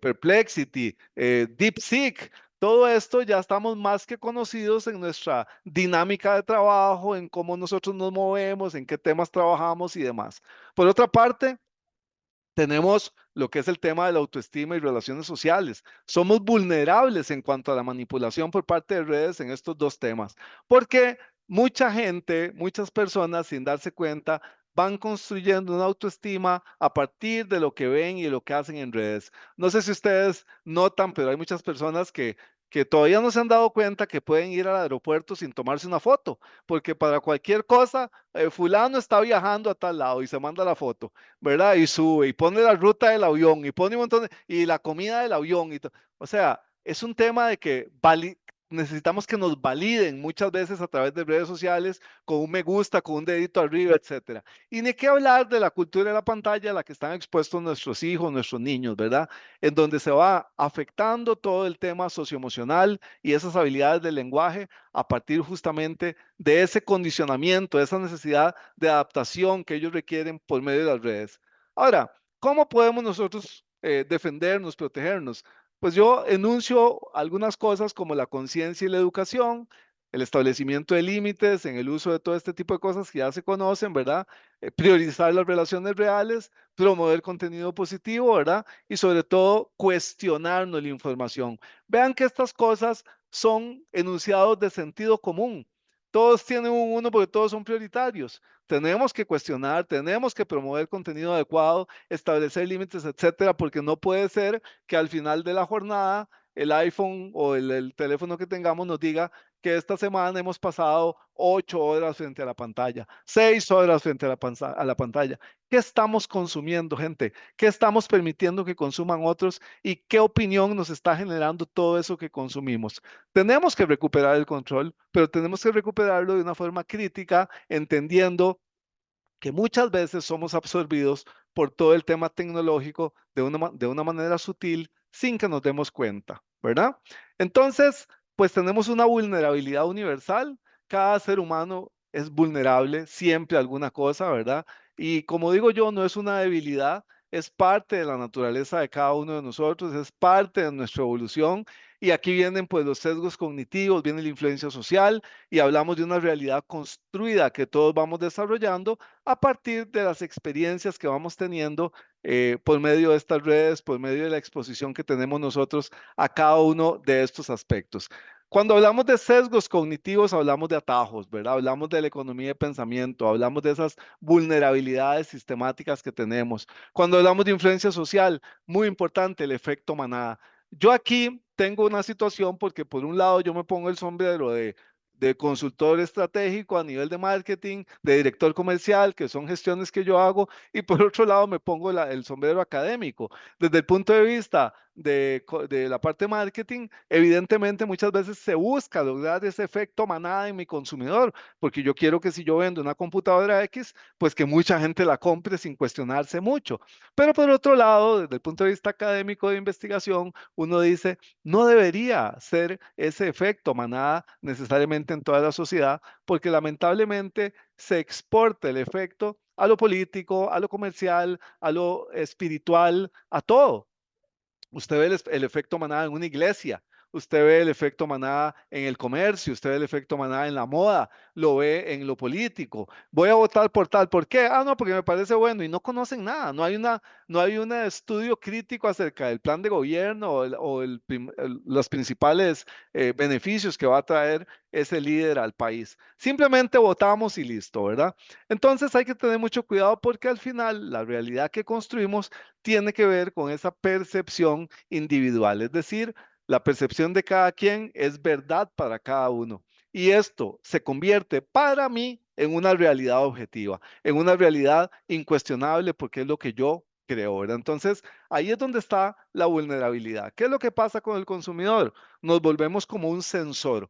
Perplexity, DeepSeek, todo esto ya estamos más que conocidos en nuestra dinámica de trabajo, en cómo nosotros nos movemos, en qué temas trabajamos y demás. Por otra parte, tenemos lo que es el tema de la autoestima y relaciones sociales. Somos vulnerables en cuanto a la manipulación por parte de redes en estos dos temas, porque mucha gente, muchas personas sin darse cuenta, van construyendo una autoestima a partir de lo que ven y lo que hacen en redes. No sé si ustedes notan, pero hay muchas personas que todavía no se han dado cuenta que pueden ir al aeropuerto sin tomarse una foto, porque para cualquier cosa, fulano está viajando a tal lado y se manda la foto, ¿verdad? Y sube y pone la ruta del avión y pone un montón y la comida del avión. O sea, es un tema de que necesitamos que nos validen muchas veces a través de redes sociales con un me gusta, con un dedito arriba, etcétera. Y ni qué hablar de la cultura de la pantalla a la que están expuestos nuestros hijos, nuestros niños, ¿verdad? En donde se va afectando todo el tema socioemocional y esas habilidades del lenguaje a partir justamente de ese condicionamiento, de esa necesidad de adaptación que ellos requieren por medio de las redes. Ahora, ¿cómo podemos nosotros defendernos, protegernos? Pues yo enuncio algunas cosas como la conciencia y la educación, el establecimiento de límites en el uso de todo este tipo de cosas que ya se conocen, ¿verdad? Priorizar las relaciones reales, promover contenido positivo, ¿verdad? Y sobre todo cuestionarnos la información. Vean que estas cosas son enunciados de sentido común. Todos tienen un uno porque todos son prioritarios. Tenemos que cuestionar, tenemos que promover contenido adecuado, establecer límites, etcétera, porque no puede ser que al final de la jornada el iPhone o el teléfono que tengamos nos diga que esta semana hemos pasado 8 horas frente a la pantalla, 6 horas frente a la pantalla. ¿Qué estamos consumiendo, gente? ¿Qué estamos permitiendo que consuman otros? ¿Y qué opinión nos está generando todo eso que consumimos? Tenemos que recuperar el control, pero tenemos que recuperarlo de una forma crítica, entendiendo que muchas veces somos absorbidos por todo el tema tecnológico de una manera sutil sin que nos demos cuenta, ¿verdad? Entonces, pues tenemos una vulnerabilidad universal. Cada ser humano es vulnerable siempre a alguna cosa, ¿verdad? Y como digo yo, no es una debilidad, es parte de la naturaleza de cada uno de nosotros, es parte de nuestra evolución. Y aquí vienen pues los sesgos cognitivos, viene la influencia social y hablamos de una realidad construida que todos vamos desarrollando a partir de las experiencias que vamos teniendo por medio de estas redes, por medio de la exposición que tenemos nosotros a cada uno de estos aspectos. Cuando hablamos de sesgos cognitivos, hablamos de atajos, ¿verdad? Hablamos de la economía de pensamiento, hablamos de esas vulnerabilidades sistemáticas que tenemos. Cuando hablamos de influencia social, muy importante el efecto manada. Yo aquí tengo una situación porque por un lado yo me pongo el sombrero de consultor estratégico a nivel de marketing, de director comercial, que son gestiones que yo hago, y por otro lado me pongo el sombrero académico. Desde el punto de vista de la parte de marketing, evidentemente muchas veces se busca lograr ese efecto manada en mi consumidor, porque yo quiero que si yo vendo una computadora X, pues que mucha gente la compre sin cuestionarse mucho. Pero por otro lado, desde el punto de vista académico de investigación, uno dice, no debería ser ese efecto manada necesariamente en toda la sociedad, porque lamentablemente se exporta el efecto a lo político, a lo comercial, a lo espiritual, a todo. Usted ve el efecto manada en una iglesia, usted ve el efecto manada en el comercio, usted ve el efecto manada en la moda, lo ve en lo político. Voy a votar por tal, ¿por qué? Ah, no, porque me parece bueno y no conocen nada, no hay un estudio crítico acerca del plan de gobierno o los principales beneficios que va a traer ese líder al país. Simplemente votamos y listo, ¿verdad? Entonces hay que tener mucho cuidado porque al final la realidad que construimos tiene que ver con esa percepción individual, es decir, la percepción de cada quien es verdad para cada uno. Y esto se convierte para mí en una realidad objetiva, en una realidad incuestionable porque es lo que yo creo, ¿verdad? Entonces, ahí es donde está la vulnerabilidad. ¿Qué es lo que pasa con el consumidor? Nos volvemos como un sensor.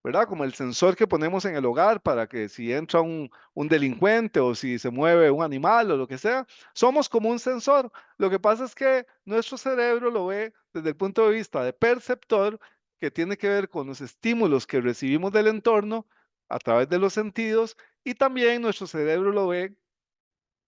¿Verdad? Como el sensor que ponemos en el hogar para que si entra un delincuente o si se mueve un animal o lo que sea, somos como un sensor. Lo que pasa es que nuestro cerebro lo ve desde el punto de vista de perceptor, que tiene que ver con los estímulos que recibimos del entorno a través de los sentidos, y también nuestro cerebro lo ve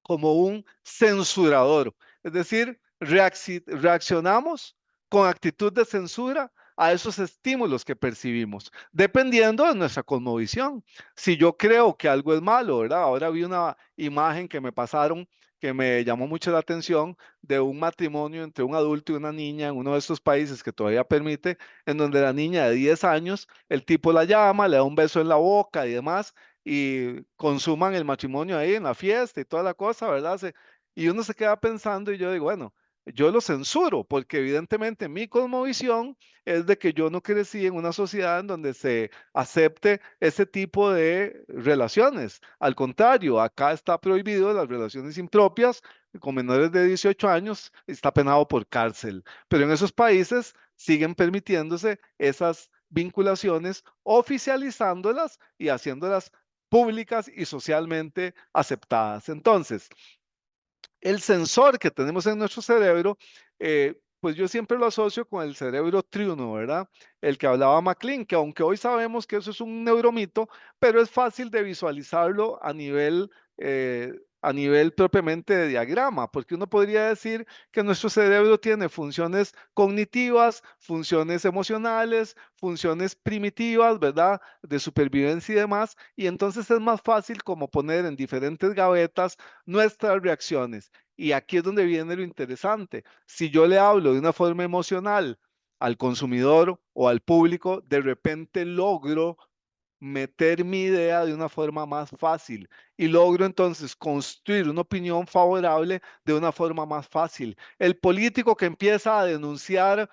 como un censurador, es decir, reaccionamos con actitud de censura a esos estímulos que percibimos, dependiendo de nuestra cosmovisión. Si yo creo que algo es malo, ¿verdad? Ahora vi una imagen que me pasaron que me llamó mucho la atención de un matrimonio entre un adulto y una niña en uno de estos países que todavía permite, en donde la niña de 10 años, el tipo la llama, le da un beso en la boca y demás, y consuman el matrimonio ahí en la fiesta y toda la cosa, ¿verdad? Y uno se queda pensando y yo digo, bueno, yo lo censuro porque evidentemente mi cosmovisión es de que yo no crecí en una sociedad en donde se acepte ese tipo de relaciones. Al contrario, acá está prohibido las relaciones impropias con menores de 18 años, está penado por cárcel. Pero en esos países siguen permitiéndose esas vinculaciones, oficializándolas y haciéndolas públicas y socialmente aceptadas. Entonces, el sensor que tenemos en nuestro cerebro, pues yo siempre lo asocio con el cerebro triuno, ¿verdad? El que hablaba MacLean, que aunque hoy sabemos que eso es un neuromito, pero es fácil de visualizarlo a nivel propiamente de diagrama, porque uno podría decir que nuestro cerebro tiene funciones cognitivas, funciones emocionales, funciones primitivas, ¿verdad? De supervivencia y demás, y entonces es más fácil como poner en diferentes gavetas nuestras reacciones. Y aquí es donde viene lo interesante. Si yo le hablo de una forma emocional al consumidor o al público, de repente logro meter mi idea de una forma más fácil y logro entonces construir una opinión favorable de una forma más fácil. El político que empieza a denunciar,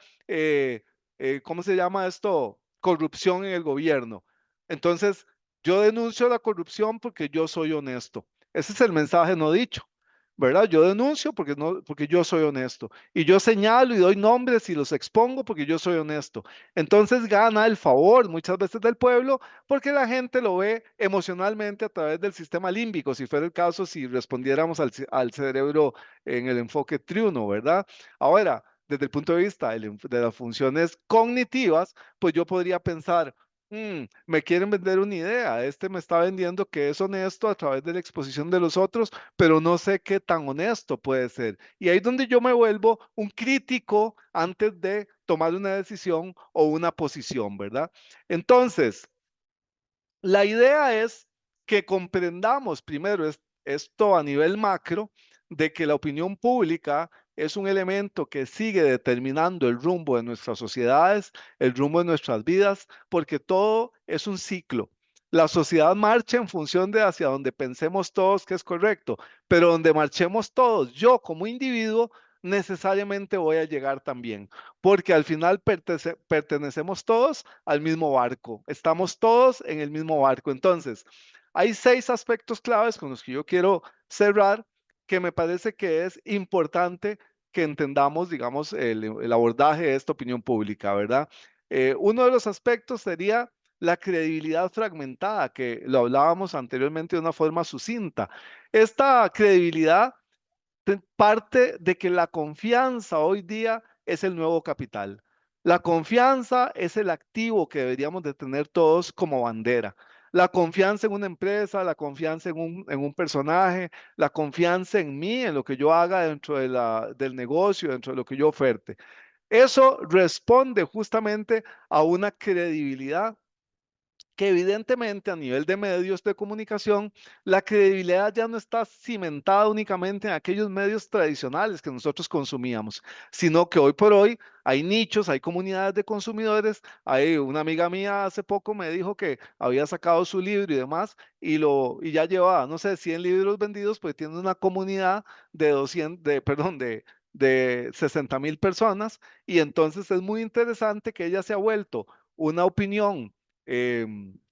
¿cómo se llama esto? Corrupción en el gobierno. Entonces, yo denuncio la corrupción porque yo soy honesto. Ese es el mensaje no dicho. ¿Verdad? Yo denuncio porque, no, porque yo soy honesto. Y yo señalo y doy nombres y los expongo porque yo soy honesto. Entonces gana el favor muchas veces del pueblo porque la gente lo ve emocionalmente a través del sistema límbico, si fuera el caso, si respondiéramos al cerebro en el enfoque triuno, ¿verdad? Ahora, desde el punto de vista de las funciones cognitivas, pues yo podría pensar, Me quieren vender una idea. Este me está vendiendo que es honesto a través de la exposición de los otros, pero no sé qué tan honesto puede ser. Y ahí es donde yo me vuelvo un crítico antes de tomar una decisión o una posición, ¿verdad? Entonces, la idea es que comprendamos primero esto a nivel macro, de que la opinión pública es un elemento que sigue determinando el rumbo de nuestras sociedades, el rumbo de nuestras vidas, porque todo es un ciclo. La sociedad marcha en función de hacia donde pensemos todos que es correcto, pero donde marchemos todos, yo como individuo, necesariamente voy a llegar también, porque al final pertenecemos todos al mismo barco, estamos todos en el mismo barco. Entonces, hay 6 aspectos claves con los que yo quiero cerrar, que me parece que es importante que entendamos, digamos, el abordaje de esta opinión pública, ¿verdad? Uno de los aspectos sería la credibilidad fragmentada, que lo hablábamos anteriormente de una forma sucinta. Esta credibilidad parte de que la confianza hoy día es el nuevo capital. La confianza es el activo que deberíamos de tener todos como bandera. La confianza en una empresa, la confianza en un personaje, la confianza en mí, en lo que yo haga dentro del negocio, dentro de lo que yo oferte. Eso responde justamente a una credibilidad que evidentemente a nivel de medios de comunicación, la credibilidad ya no está cimentada únicamente en aquellos medios tradicionales que nosotros consumíamos, sino que hoy por hoy hay nichos, hay comunidades de consumidores. Hay una amiga mía hace poco me dijo que había sacado su libro y demás y ya llevaba, no sé, 100 libros vendidos, pues tiene una comunidad de 200, de 60,000 personas, y entonces es muy interesante que ella se ha vuelto una opinión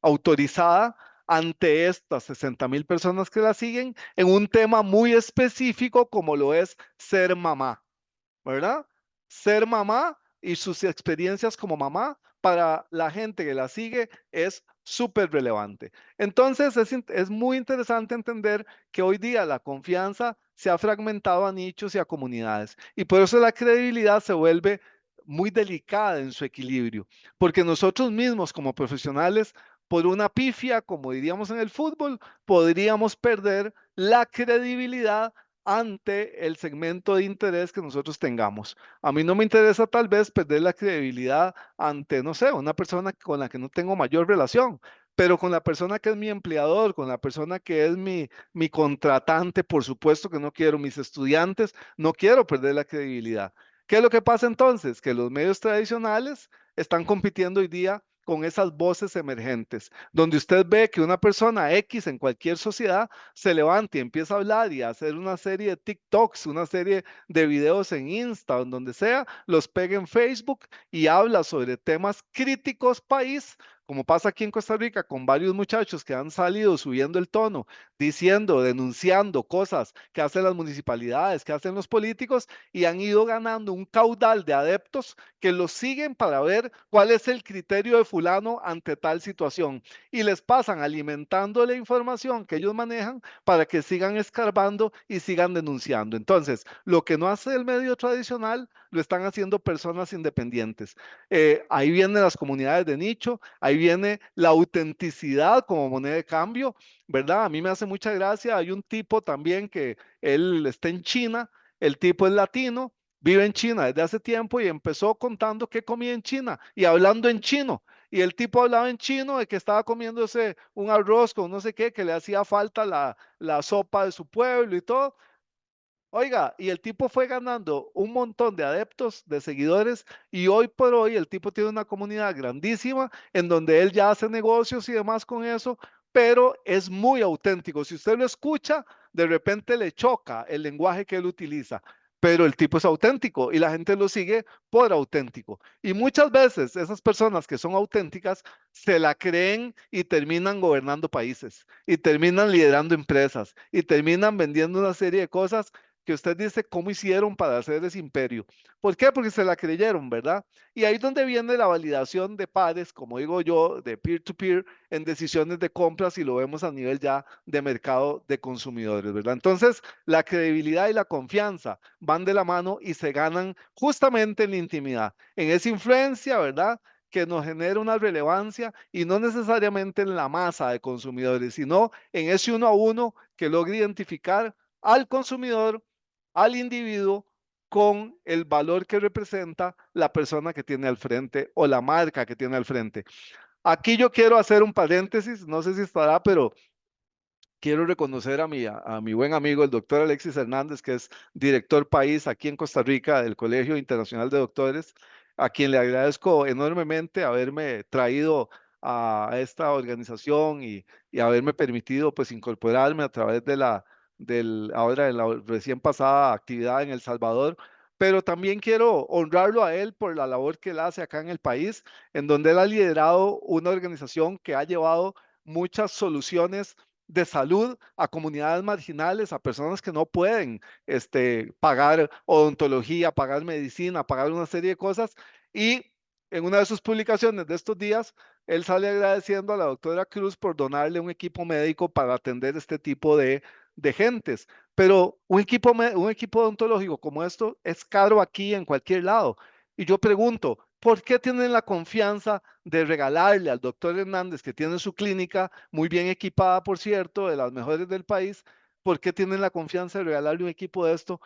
autorizada ante estas 60,000 personas que la siguen en un tema muy específico como lo es ser mamá, ¿verdad? Ser mamá y sus experiencias como mamá para la gente que la sigue es súper relevante. Entonces es muy interesante entender que hoy día la confianza se ha fragmentado a nichos y a comunidades, y por eso la credibilidad se vuelve muy delicada en su equilibrio, porque nosotros mismos como profesionales, por una pifia, como diríamos en el fútbol, podríamos perder la credibilidad ante el segmento de interés que nosotros tengamos. A mí no me interesa tal vez perder la credibilidad ante, no sé, una persona con la que no tengo mayor relación, pero con la persona que es mi empleador, con la persona que es mi contratante, por supuesto que no quiero, mis estudiantes, no quiero perder la credibilidad. ¿Qué es lo que pasa entonces? Que los medios tradicionales están compitiendo hoy día con esas voces emergentes, donde usted ve que una persona X en cualquier sociedad se levanta y empieza a hablar y a hacer una serie de TikToks, una serie de videos en Insta, en donde sea, los pega en Facebook y habla sobre temas críticos país, como pasa aquí en Costa Rica con varios muchachos que han salido subiendo el tono, diciendo, denunciando cosas que hacen las municipalidades, que hacen los políticos, y han ido ganando un caudal de adeptos que los siguen para ver cuál es el criterio de fulano ante tal situación, y les pasan alimentando la información que ellos manejan para que sigan escarbando y sigan denunciando. Entonces, lo que no hace el medio tradicional, lo están haciendo personas independientes. Ahí vienen las comunidades de nicho, ahí viene la autenticidad como moneda de cambio, ¿verdad? A mí me hace mucha gracia, hay un tipo también que él está en China, el tipo es latino, vive en China desde hace tiempo y empezó contando qué comía en China y hablando en chino. Y el tipo hablaba en chino de que estaba comiéndose un arroz con no sé qué, que le hacía falta la sopa de su pueblo y todo. Oiga, y el tipo fue ganando un montón de adeptos, de seguidores, y hoy por hoy el tipo tiene una comunidad grandísima en donde él ya hace negocios y demás con eso, pero es muy auténtico. Si usted lo escucha, de repente le choca el lenguaje que él utiliza, pero el tipo es auténtico y la gente lo sigue por auténtico. Y muchas veces esas personas que son auténticas se la creen y terminan gobernando países, y terminan liderando empresas, y terminan vendiendo una serie de cosas que usted dice cómo hicieron para hacer ese imperio. ¿Por qué? Porque se la creyeron, ¿verdad? Y ahí es donde viene la validación de pares, como digo yo, de peer-to-peer en decisiones de compras, y lo vemos a nivel ya de mercado de consumidores, ¿verdad? Entonces, la credibilidad y la confianza van de la mano y se ganan justamente en la intimidad, en esa influencia, ¿verdad? que nos genere una relevancia y no necesariamente en la masa de consumidores, sino en ese uno a uno que logre identificar al consumidor, al individuo, con el valor que representa la persona que tiene al frente o la marca que tiene al frente. Aquí yo quiero hacer un paréntesis, no sé si estará, pero quiero reconocer a mi buen amigo, el doctor Alexis Hernández, que es director país aquí en Costa Rica del Colegio Internacional de Doctores, a quien le agradezco enormemente haberme traído a esta organización y haberme permitido pues incorporarme a través de ahora de la recién pasada actividad en El Salvador. Pero también quiero honrarlo a él por la labor que él hace acá en el país, en donde él ha liderado una organización que ha llevado muchas soluciones de salud a comunidades marginales, a personas que no pueden pagar odontología, pagar medicina, pagar una serie de cosas. Y en una de sus publicaciones de estos días, él sale agradeciendo a la doctora Cruz por donarle un equipo médico para atender este tipo de gentes. Pero un equipo odontológico como esto es caro aquí en cualquier lado. Y yo pregunto, ¿por qué tienen la confianza de regalarle al doctor Hernández, que tiene su clínica muy bien equipada, por cierto, de las mejores del país? ¿Por qué tienen la confianza de regalarle un equipo de esto?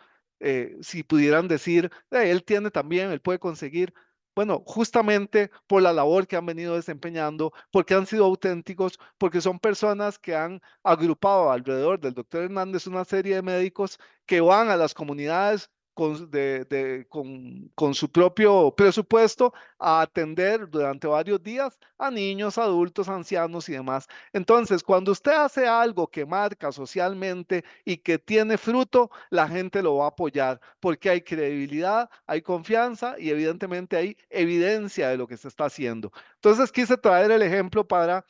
Si pudieran decir, él tiene también, él puede conseguir. Bueno, justamente por la labor que han venido desempeñando, porque han sido auténticos, porque son personas que han agrupado alrededor del doctor Hernández una serie de médicos que van a las comunidades con su propio presupuesto a atender durante varios días a niños, adultos, ancianos y demás. Entonces, cuando usted hace algo que marca socialmente y que tiene fruto, la gente lo va a apoyar porque hay credibilidad, hay confianza y evidentemente hay evidencia de lo que se está haciendo. Entonces, quise traer el ejemplo para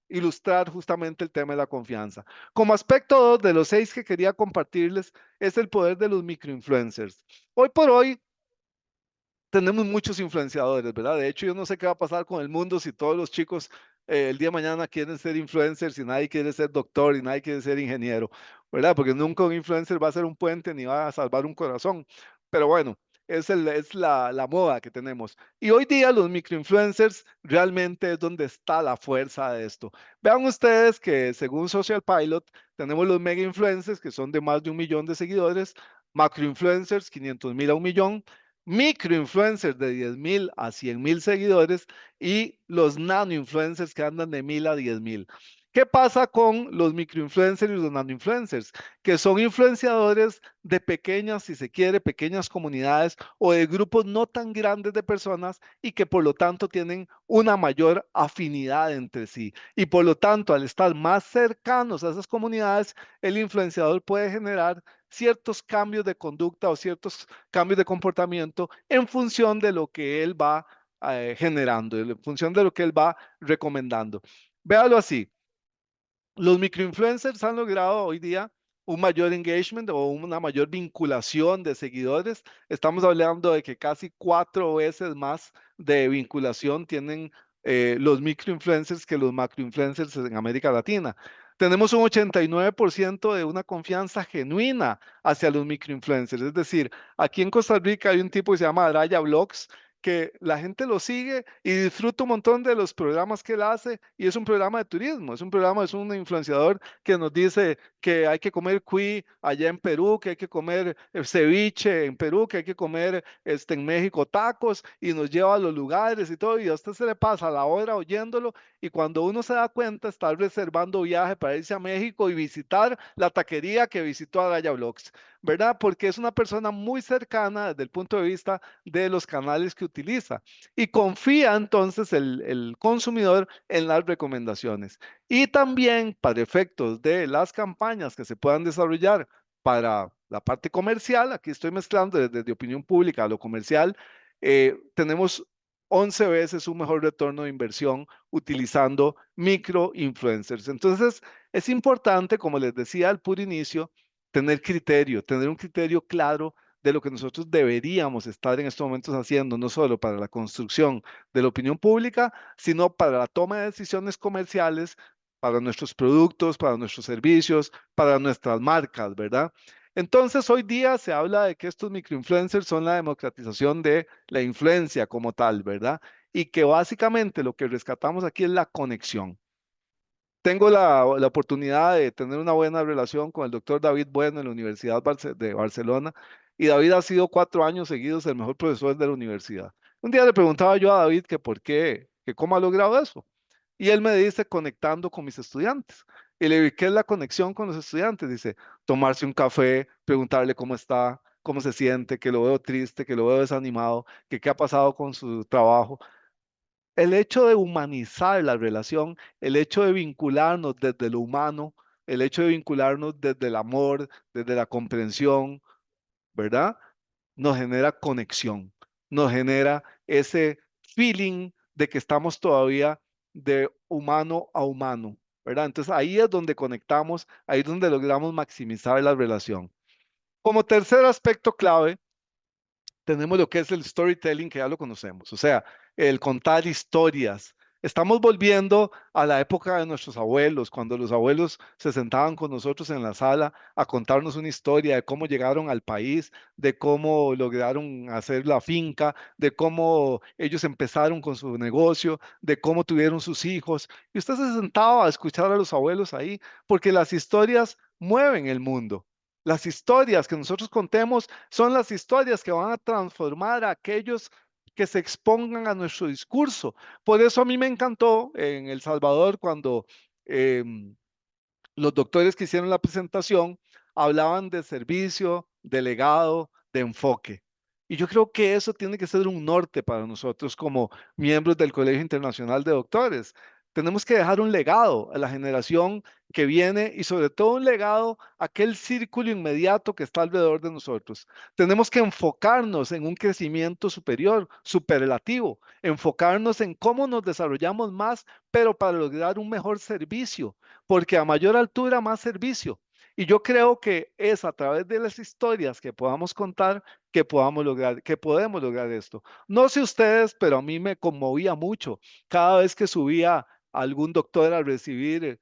ilustrar justamente el tema de la confianza. Como aspecto 2 de los 6 que quería compartirles es el poder de los microinfluencers. Hoy por hoy tenemos muchos influenciadores, ¿verdad? De hecho, yo no sé qué va a pasar con el mundo si todos los chicos el día de mañana quieren ser influencers y nadie quiere ser doctor y nadie quiere ser ingeniero, ¿verdad? Porque nunca un influencer va a ser un puente ni va a salvar un corazón. Pero bueno, es la moda que tenemos. Y hoy día los microinfluencers realmente es donde está la fuerza de esto. Vean ustedes que según Social Pilot tenemos los mega influencers que son de más de 1 millón de seguidores, macroinfluencers 500,000 a 1 millón, microinfluencers de 10,000 a 100,000 seguidores y los nanoinfluencers que andan de 1,000 a 10,000. ¿Qué pasa con los microinfluencers y los nanoinfluencers? Que son influenciadores de pequeñas, si se quiere, pequeñas comunidades o de grupos no tan grandes de personas y que por lo tanto tienen una mayor afinidad entre sí. Y por lo tanto, al estar más cercanos a esas comunidades, el influenciador puede generar ciertos cambios de conducta o ciertos cambios de comportamiento en función de lo que él va generando, en función de lo que él va recomendando. Véalo así. Los microinfluencers han logrado hoy día un mayor engagement o una mayor vinculación de seguidores. Estamos hablando de que casi 4 veces más de vinculación tienen los microinfluencers que los macroinfluencers en América Latina. Tenemos un 89% de una confianza genuina hacia los microinfluencers. Es decir, aquí en Costa Rica hay un tipo que se llama Araya Vlogs, que la gente lo sigue y disfruta un montón de los programas que él hace y es un programa de turismo, es un influenciador que nos dice que hay que comer cuy allá en Perú, que hay que comer ceviche en Perú, que hay que comer en México tacos y nos lleva a los lugares y todo y a usted se le pasa la hora oyéndolo y cuando uno se da cuenta está reservando viaje para irse a México y visitar la taquería que visitó Araya Vlogs, ¿verdad? Porque es una persona muy cercana desde el punto de vista de los canales que utiliza y confía entonces el consumidor en las recomendaciones. Y también para efectos de las campañas que se puedan desarrollar para la parte comercial, aquí estoy mezclando desde opinión pública a lo comercial, tenemos 11 veces un mejor retorno de inversión utilizando micro influencers. Entonces, es importante, como les decía al puro inicio, tener un criterio claro de lo que nosotros deberíamos estar en estos momentos haciendo, no solo para la construcción de la opinión pública, sino para la toma de decisiones comerciales, para nuestros productos, para nuestros servicios, para nuestras marcas, ¿verdad? Entonces, hoy día se habla de que estos microinfluencers son la democratización de la influencia como tal, ¿verdad? y que básicamente lo que rescatamos aquí es la conexión. Tengo la oportunidad de tener una buena relación con el doctor David Bueno en la Universidad de Barcelona, y David ha sido 4 años seguidos el mejor profesor de la universidad. Un día le preguntaba yo a David que por qué, que cómo ha logrado eso. Y él me dice conectando con mis estudiantes. Y le dije, ¿qué es la conexión con los estudiantes? Dice, tomarse un café, preguntarle cómo está, cómo se siente, que lo veo triste, que lo veo desanimado, que qué ha pasado con su trabajo. El hecho de humanizar la relación, el hecho de vincularnos desde lo humano, el hecho de vincularnos desde el amor, desde la comprensión, ¿verdad? Nos genera conexión, nos genera ese feeling de que estamos todavía de humano a humano, ¿verdad? Entonces ahí es donde conectamos, ahí es donde logramos maximizar la relación. Como tercer aspecto clave, tenemos lo que es el storytelling, que ya lo conocemos, o sea, el contar historias. Estamos volviendo a la época de nuestros abuelos, cuando los abuelos se sentaban con nosotros en la sala a contarnos una historia de cómo llegaron al país, de cómo lograron hacer la finca, de cómo ellos empezaron con su negocio, de cómo tuvieron sus hijos. Y usted se sentaba a escuchar a los abuelos ahí, porque las historias mueven el mundo. Las historias que nosotros contemos son las historias que van a transformar a aquellos que se expongan a nuestro discurso. Por eso a mí me encantó en El Salvador cuando em, los doctores que hicieron la presentación hablaban de servicio, de legado, de enfoque. Y yo creo que eso tiene que ser un norte para nosotros como miembros del Colegio Internacional de Doctores. Tenemos que dejar un legado a la generación que viene y sobre todo un legado a aquel círculo inmediato que está alrededor de nosotros. Tenemos que enfocarnos en un crecimiento superior, superlativo, enfocarnos en cómo nos desarrollamos más, pero para lograr un mejor servicio, porque a mayor altura, más servicio. Y yo creo que es a través de las historias que podamos contar que podamos lograr, que podemos lograr esto. No sé ustedes, pero a mí me conmovía mucho cada vez que subía algún doctor a recibir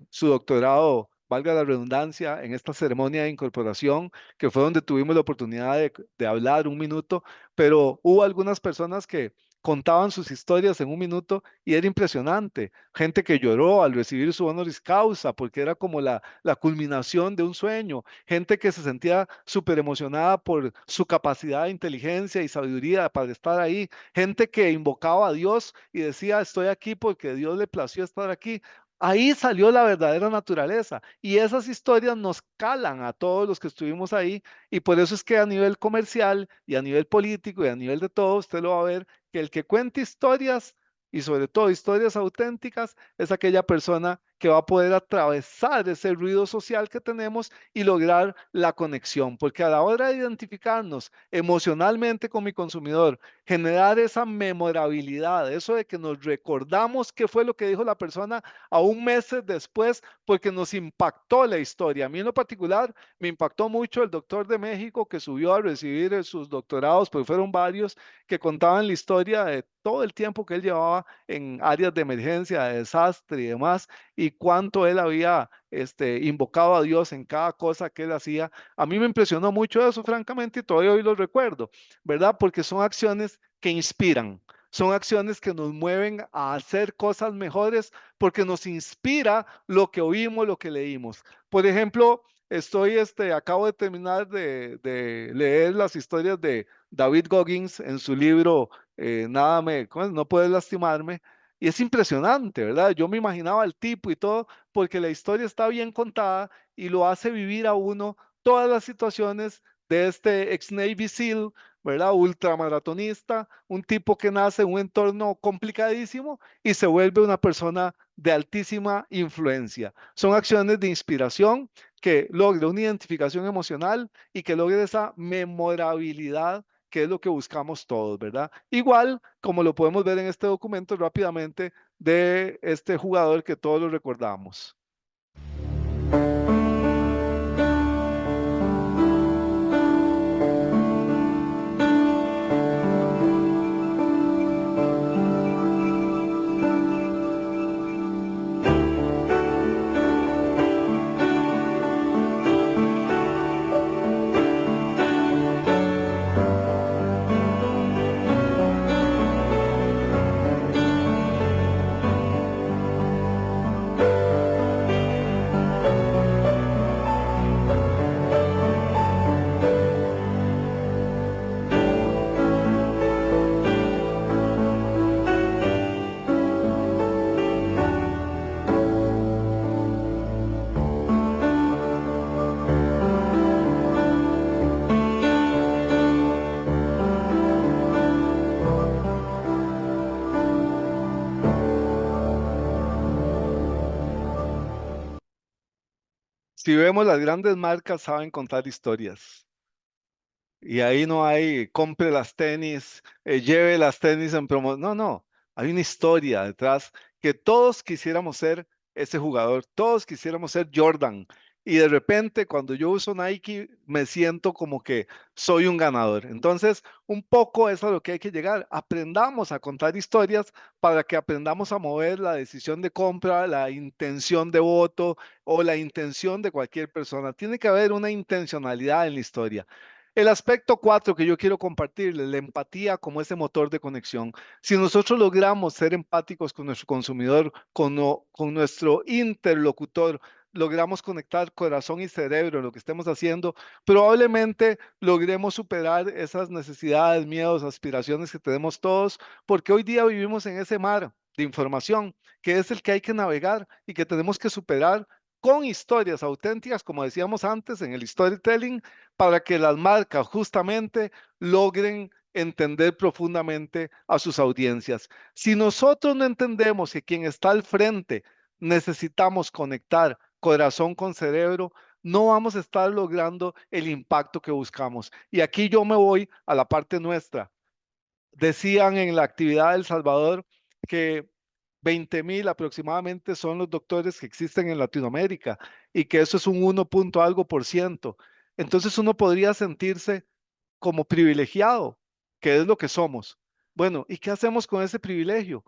su doctorado, valga la redundancia, en esta ceremonia de incorporación, que fue donde tuvimos la oportunidad de hablar un minuto, pero hubo algunas personas que contaban sus historias en un minuto y era impresionante. Gente que lloró al recibir su honoris causa porque era como la culminación de un sueño. Gente que se sentía súper emocionada por su capacidad de inteligencia y sabiduría para estar ahí. Gente que invocaba a Dios y decía, estoy aquí porque Dios le plació estar aquí. Ahí salió la verdadera naturaleza y esas historias nos calan a todos los que estuvimos ahí, y por eso es que a nivel comercial y a nivel político y a nivel de todo, usted lo va a ver que el que cuenta historias y sobre todo historias auténticas es aquella persona que va a poder atravesar ese ruido social que tenemos y lograr la conexión, porque a la hora de identificarnos emocionalmente con mi consumidor, generar esa memorabilidad, eso de que nos recordamos qué fue lo que dijo la persona aún meses después, porque nos impactó la historia. A mí en lo particular me impactó mucho el doctor de México que subió a recibir sus doctorados, porque fueron varios, que contaban la historia de todo el tiempo que él llevaba en áreas de emergencia, de desastre y demás, y cuánto él había invocado a Dios en cada cosa que él hacía. A mí me impresionó mucho eso, francamente, y todavía hoy lo recuerdo, ¿verdad? Porque son acciones que inspiran. Son acciones que nos mueven a hacer cosas mejores porque nos inspira lo que oímos, lo que leímos. Por ejemplo, acabo de terminar de leer las historias de David Goggins en su libro ¿cómo es? No puedes lastimarme. Y es impresionante, ¿verdad? Yo me imaginaba el tipo y todo, porque la historia está bien contada y lo hace vivir a uno todas las situaciones de este ex Navy SEAL, ¿verdad? Ultramaratonista, un tipo que nace en un entorno complicadísimo y se vuelve una persona de altísima influencia. Son acciones de inspiración que logre una identificación emocional y que logre esa memorabilidad, que es lo que buscamos todos, ¿verdad? Igual como lo podemos ver en este documento rápidamente de este jugador que todos lo recordamos. Si vemos las grandes marcas, saben contar historias. Y ahí no hay compre las tenis, lleve las tenis en promo. No, no. Hay una historia detrás que todos quisiéramos ser ese jugador, todos quisiéramos ser Jordan. Y de repente, cuando yo uso Nike, me siento como que soy un ganador. Entonces, un poco eso es a lo que hay que llegar. Aprendamos a contar historias para que aprendamos a mover la decisión de compra, la intención de voto o la intención de cualquier persona. Tiene que haber una intencionalidad en la historia. El aspecto 4 que yo quiero compartirles, la empatía como ese motor de conexión. Si nosotros logramos ser empáticos con nuestro consumidor, con nuestro interlocutor, logramos conectar corazón y cerebro en lo que estemos haciendo, probablemente logremos superar esas necesidades, miedos, aspiraciones que tenemos todos, porque hoy día vivimos en ese mar de información que es el que hay que navegar y que tenemos que superar con historias auténticas, como decíamos antes en el storytelling, para que las marcas justamente logren entender profundamente a sus audiencias. Si nosotros no entendemos que quien está al frente necesitamos conectar corazón con cerebro, no vamos a estar logrando el impacto que buscamos. Y aquí yo me voy a la parte nuestra. Decían en la actividad del Salvador que 20,000 aproximadamente son los doctores que existen en Latinoamérica y que eso es un 1 punto algo por ciento. Entonces uno podría sentirse como privilegiado, que es lo que somos. Bueno, ¿y qué hacemos con ese privilegio?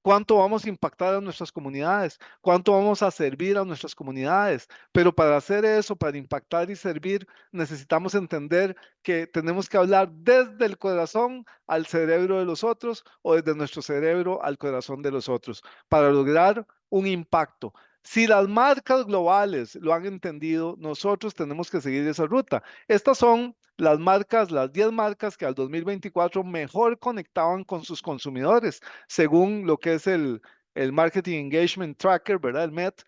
¿Cuánto vamos a impactar a nuestras comunidades? ¿Cuánto vamos a servir a nuestras comunidades? Pero para hacer eso, para impactar y servir, necesitamos entender que tenemos que hablar desde el corazón al cerebro de los otros o desde nuestro cerebro al corazón de los otros para lograr un impacto. Si las marcas globales lo han entendido, nosotros tenemos que seguir esa ruta. Estas son las marcas, las 10 marcas que al 2024 mejor conectaban con sus consumidores, según lo que es el Marketing Engagement Tracker, ¿verdad? El MET.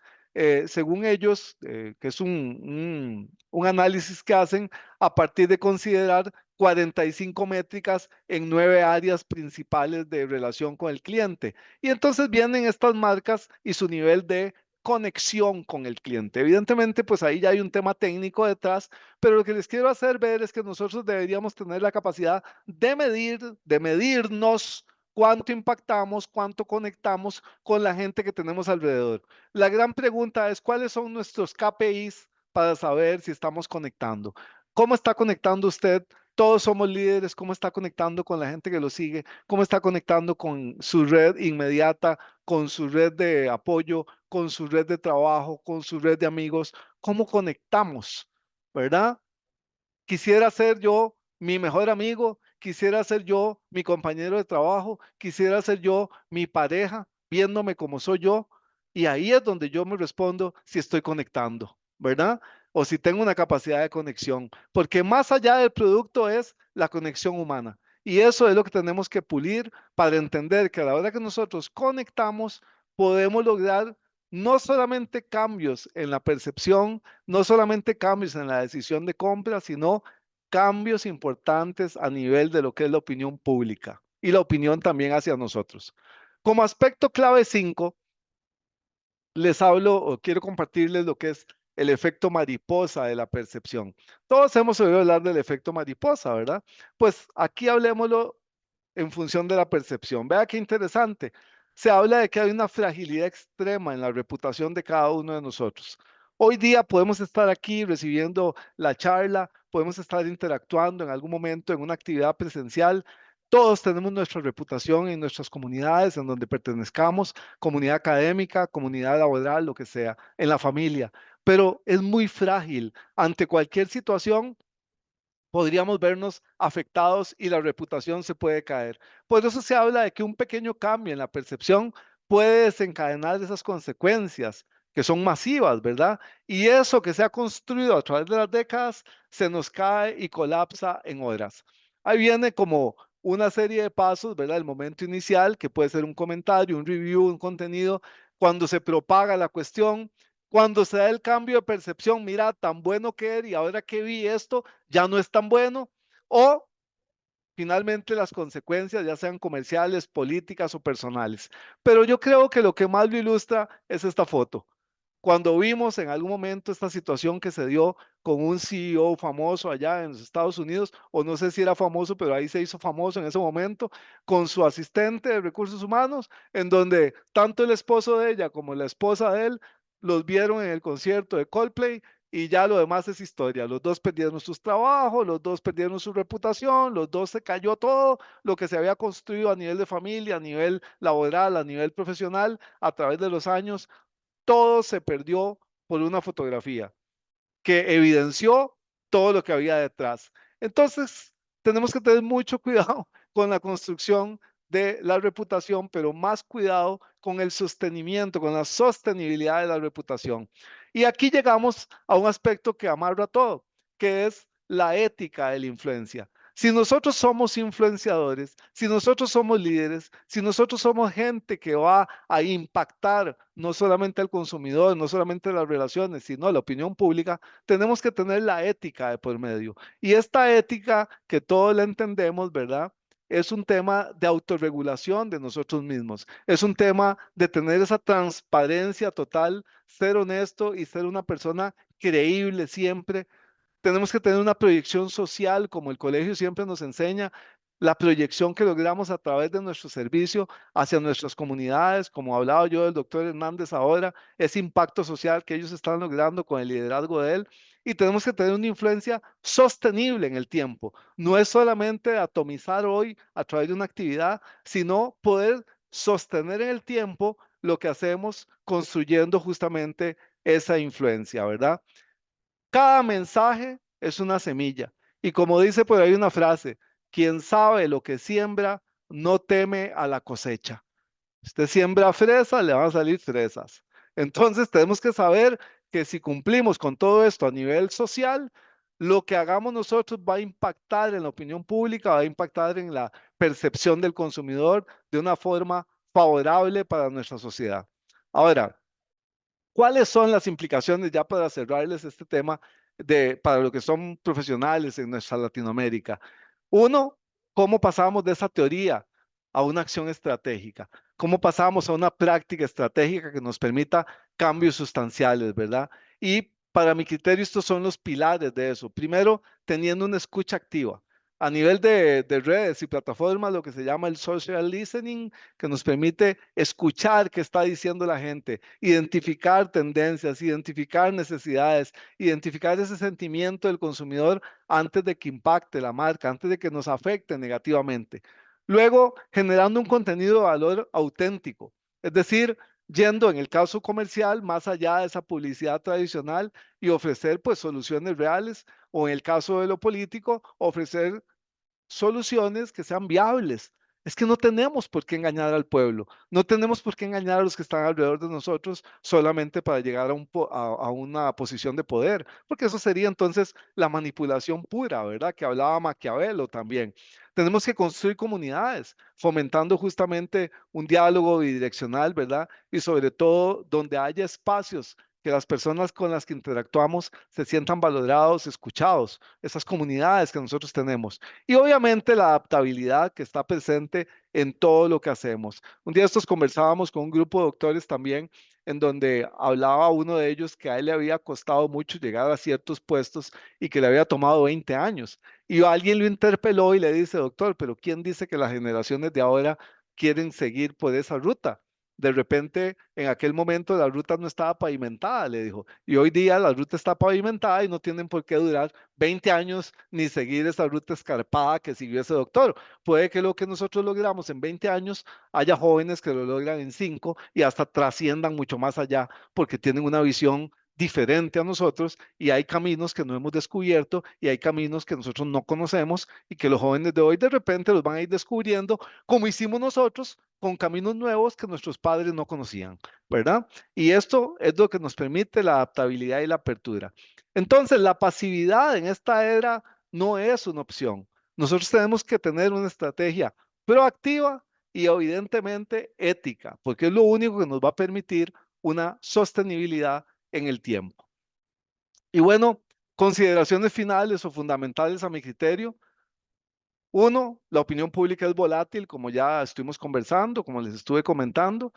Según ellos, que es un análisis que hacen a partir de considerar 45 métricas en 9 áreas principales de relación con el cliente. Y entonces vienen estas marcas y su nivel de conexión con el cliente. Evidentemente, pues ahí ya hay un tema técnico detrás, pero lo que les quiero hacer ver es que nosotros deberíamos tener la capacidad de medir, de medirnos cuánto impactamos, cuánto conectamos con la gente que tenemos alrededor. La gran pregunta es, ¿cuáles son nuestros KPIs para saber si estamos conectando? ¿Cómo está conectando usted? Todos somos líderes, ¿cómo está conectando con la gente que lo sigue? ¿Cómo está conectando con su red inmediata, con su red de apoyo, con su red de trabajo, con su red de amigos? ¿Cómo conectamos? ¿Verdad? Quisiera ser yo mi mejor amigo, quisiera ser yo mi compañero de trabajo, quisiera ser yo mi pareja, viéndome como soy yo. Y ahí es donde yo me respondo si estoy conectando, ¿verdad? O si tengo una capacidad de conexión, porque más allá del producto es la conexión humana. Y eso es lo que tenemos que pulir para entender que a la hora que nosotros conectamos, podemos lograr no solamente cambios en la percepción, no solamente cambios en la decisión de compra, sino cambios importantes a nivel de lo que es la opinión pública y la opinión también hacia nosotros. Como aspecto clave 5, les hablo o quiero compartirles lo que es el efecto mariposa de la percepción. Todos hemos oído hablar del efecto mariposa, ¿verdad? Pues aquí hablemoslo en función de la percepción. Vea qué interesante. Se habla de que hay una fragilidad extrema en la reputación de cada uno de nosotros. Hoy día podemos estar aquí recibiendo la charla, podemos estar interactuando en algún momento en una actividad presencial. Todos tenemos nuestra reputación en nuestras comunidades, en donde pertenezcamos, comunidad académica, comunidad laboral, lo que sea, en la familia. Pero es muy frágil. Ante cualquier situación, podríamos vernos afectados y la reputación se puede caer. Por eso se habla de que un pequeño cambio en la percepción puede desencadenar esas consecuencias que son masivas, ¿verdad? Y eso que se ha construido a través de las décadas se nos cae y colapsa en horas. Ahí viene como una serie de pasos, ¿verdad? El momento inicial, que puede ser un comentario, un review, un contenido, cuando se propaga la cuestión, cuando se da el cambio de percepción, mira, tan bueno que era y ahora que vi esto, ya no es tan bueno, o finalmente las consecuencias, ya sean comerciales, políticas o personales. Pero yo creo que lo que más lo ilustra es esta foto. Cuando vimos en algún momento esta situación que se dio con un CEO famoso allá en los Estados Unidos, o no sé si era famoso, pero ahí se hizo famoso en ese momento, con su asistente de recursos humanos, en donde tanto el esposo de ella como la esposa de él los vieron en el concierto de Coldplay y ya lo demás es historia. Los dos perdieron sus trabajos, los dos perdieron su reputación, los dos se cayó todo lo que se había construido a nivel de familia, a nivel laboral, a nivel profesional, a través de los años, todo se perdió por una fotografía que evidenció todo lo que había detrás. Entonces, tenemos que tener mucho cuidado con la construcción de la reputación, pero más cuidado con el sostenimiento, con la sostenibilidad de la reputación. Y aquí llegamos a un aspecto que amarra todo, que es la ética de la influencia. Si nosotros somos influenciadores, si nosotros somos líderes, si nosotros somos gente que va a impactar no solamente al consumidor, no solamente las relaciones, sino a la opinión pública, tenemos que tener la ética de por medio. Y esta ética que todos la entendemos, ¿verdad? Es un tema de autorregulación de nosotros mismos. Es un tema de tener esa transparencia total, ser honesto y ser una persona creíble siempre. Tenemos que tener una proyección social, como el colegio siempre nos enseña, la proyección que logramos a través de nuestro servicio hacia nuestras comunidades, como hablaba yo del doctor Hernández ahora, ese impacto social que ellos están logrando con el liderazgo de él. Y tenemos que tener una influencia sostenible en el tiempo. No es solamente atomizar hoy a través de una actividad, sino poder sostener en el tiempo lo que hacemos construyendo justamente esa influencia, ¿verdad? Cada mensaje es una semilla. Y como dice por ahí una frase, quien sabe lo que siembra, no teme a la cosecha. Usted siembra fresas, le van a salir fresas. Entonces tenemos que saber que si cumplimos con todo esto a nivel social, lo que hagamos nosotros va a impactar en la opinión pública, va a impactar en la percepción del consumidor de una forma favorable para nuestra sociedad. Ahora, ¿cuáles son las implicaciones ya para cerrarles este tema para lo que son profesionales en nuestra Latinoamérica? Uno, ¿cómo pasamos de esa teoría a una acción estratégica? ¿Cómo pasamos a una práctica estratégica que nos permita cambios sustanciales, verdad? Y para mi criterio, estos son los pilares de eso. Primero, teniendo una escucha activa. A nivel de redes y plataformas, lo que se llama el social listening, que nos permite escuchar qué está diciendo la gente, identificar tendencias, identificar necesidades, identificar ese sentimiento del consumidor antes de que impacte la marca, antes de que nos afecte negativamente. Luego, generando un contenido de valor auténtico, es decir, yendo en el caso comercial más allá de esa publicidad tradicional y ofrecer pues soluciones reales, o en el caso de lo político, ofrecer soluciones que sean viables. Es que no tenemos por qué engañar al pueblo, no tenemos por qué engañar a los que están alrededor de nosotros solamente para llegar a una posición de poder, porque eso sería entonces la manipulación pura, ¿verdad? Que hablaba Maquiavelo también. Tenemos que construir comunidades, fomentando justamente un diálogo bidireccional, ¿verdad? Y sobre todo donde haya espacios que las personas con las que interactuamos se sientan valorados, escuchados, esas comunidades que nosotros tenemos. Y obviamente la adaptabilidad que está presente en todo lo que hacemos. Un día estos conversábamos con un grupo de doctores también, en donde hablaba uno de ellos que a él le había costado mucho llegar a ciertos puestos y que le había tomado 20 años. Y alguien lo interpeló y le dice, doctor, pero ¿quién dice que las generaciones de ahora quieren seguir por esa ruta? De repente, en aquel momento la ruta no estaba pavimentada, le dijo, y hoy día la ruta está pavimentada y no tienen por qué durar 20 años ni seguir esa ruta escarpada que siguió ese doctor. Puede que lo que nosotros logramos en 20 años haya jóvenes que lo logran en 5 y hasta trasciendan mucho más allá porque tienen una visión diferente a nosotros y hay caminos que no hemos descubierto y hay caminos que nosotros no conocemos y que los jóvenes de hoy de repente los van a ir descubriendo como hicimos nosotros con caminos nuevos que nuestros padres no conocían, ¿verdad? Y esto es lo que nos permite la adaptabilidad y la apertura. Entonces, la pasividad en esta era no es una opción. Nosotros tenemos que tener una estrategia proactiva y evidentemente ética, porque es lo único que nos va a permitir una sostenibilidad en el tiempo. Y bueno, consideraciones finales o fundamentales a mi criterio. Uno, la opinión pública es volátil, como ya estuvimos conversando, como les estuve comentando.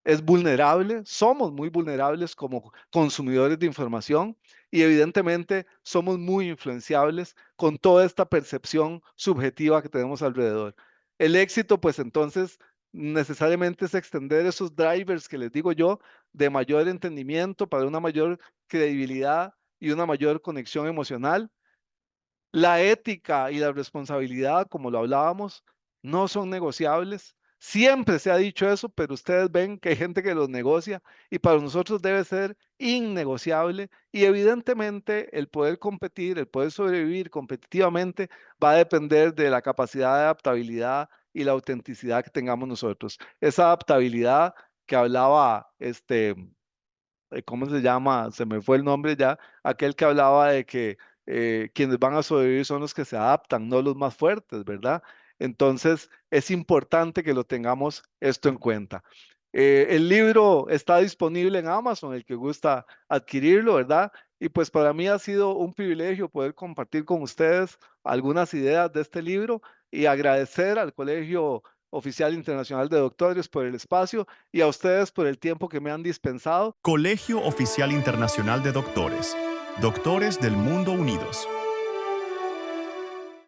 es vulnerable, somos muy vulnerables como consumidores de información y evidentemente somos muy influenciables con toda esta percepción subjetiva que tenemos alrededor. El éxito, pues entonces, necesariamente es extender esos drivers que les digo yo de mayor entendimiento para una mayor credibilidad y una mayor conexión emocional. La ética y la responsabilidad, como lo hablábamos, no son negociables. Siempre se ha dicho eso, pero ustedes ven que hay gente que los negocia y para nosotros debe ser innegociable y evidentemente el poder competir, el poder sobrevivir competitivamente va a depender de la capacidad de adaptabilidad y la autenticidad que tengamos nosotros. Esa adaptabilidad que hablaba ¿cómo se llama? Se me fue el nombre ya, aquel que hablaba de que quienes van a sobrevivir son los que se adaptan, no los más fuertes, ¿verdad? Entonces, es importante que lo tengamos esto en cuenta. El libro está disponible en Amazon, el que gusta adquirirlo, ¿verdad? Y pues para mí ha sido un privilegio poder compartir con ustedes algunas ideas de este libro y agradecer al Colegio Oficial Internacional de Doctores por el espacio y a ustedes por el tiempo que me han dispensado. Colegio Oficial Internacional de Doctores. Doctores del Mundo Unidos.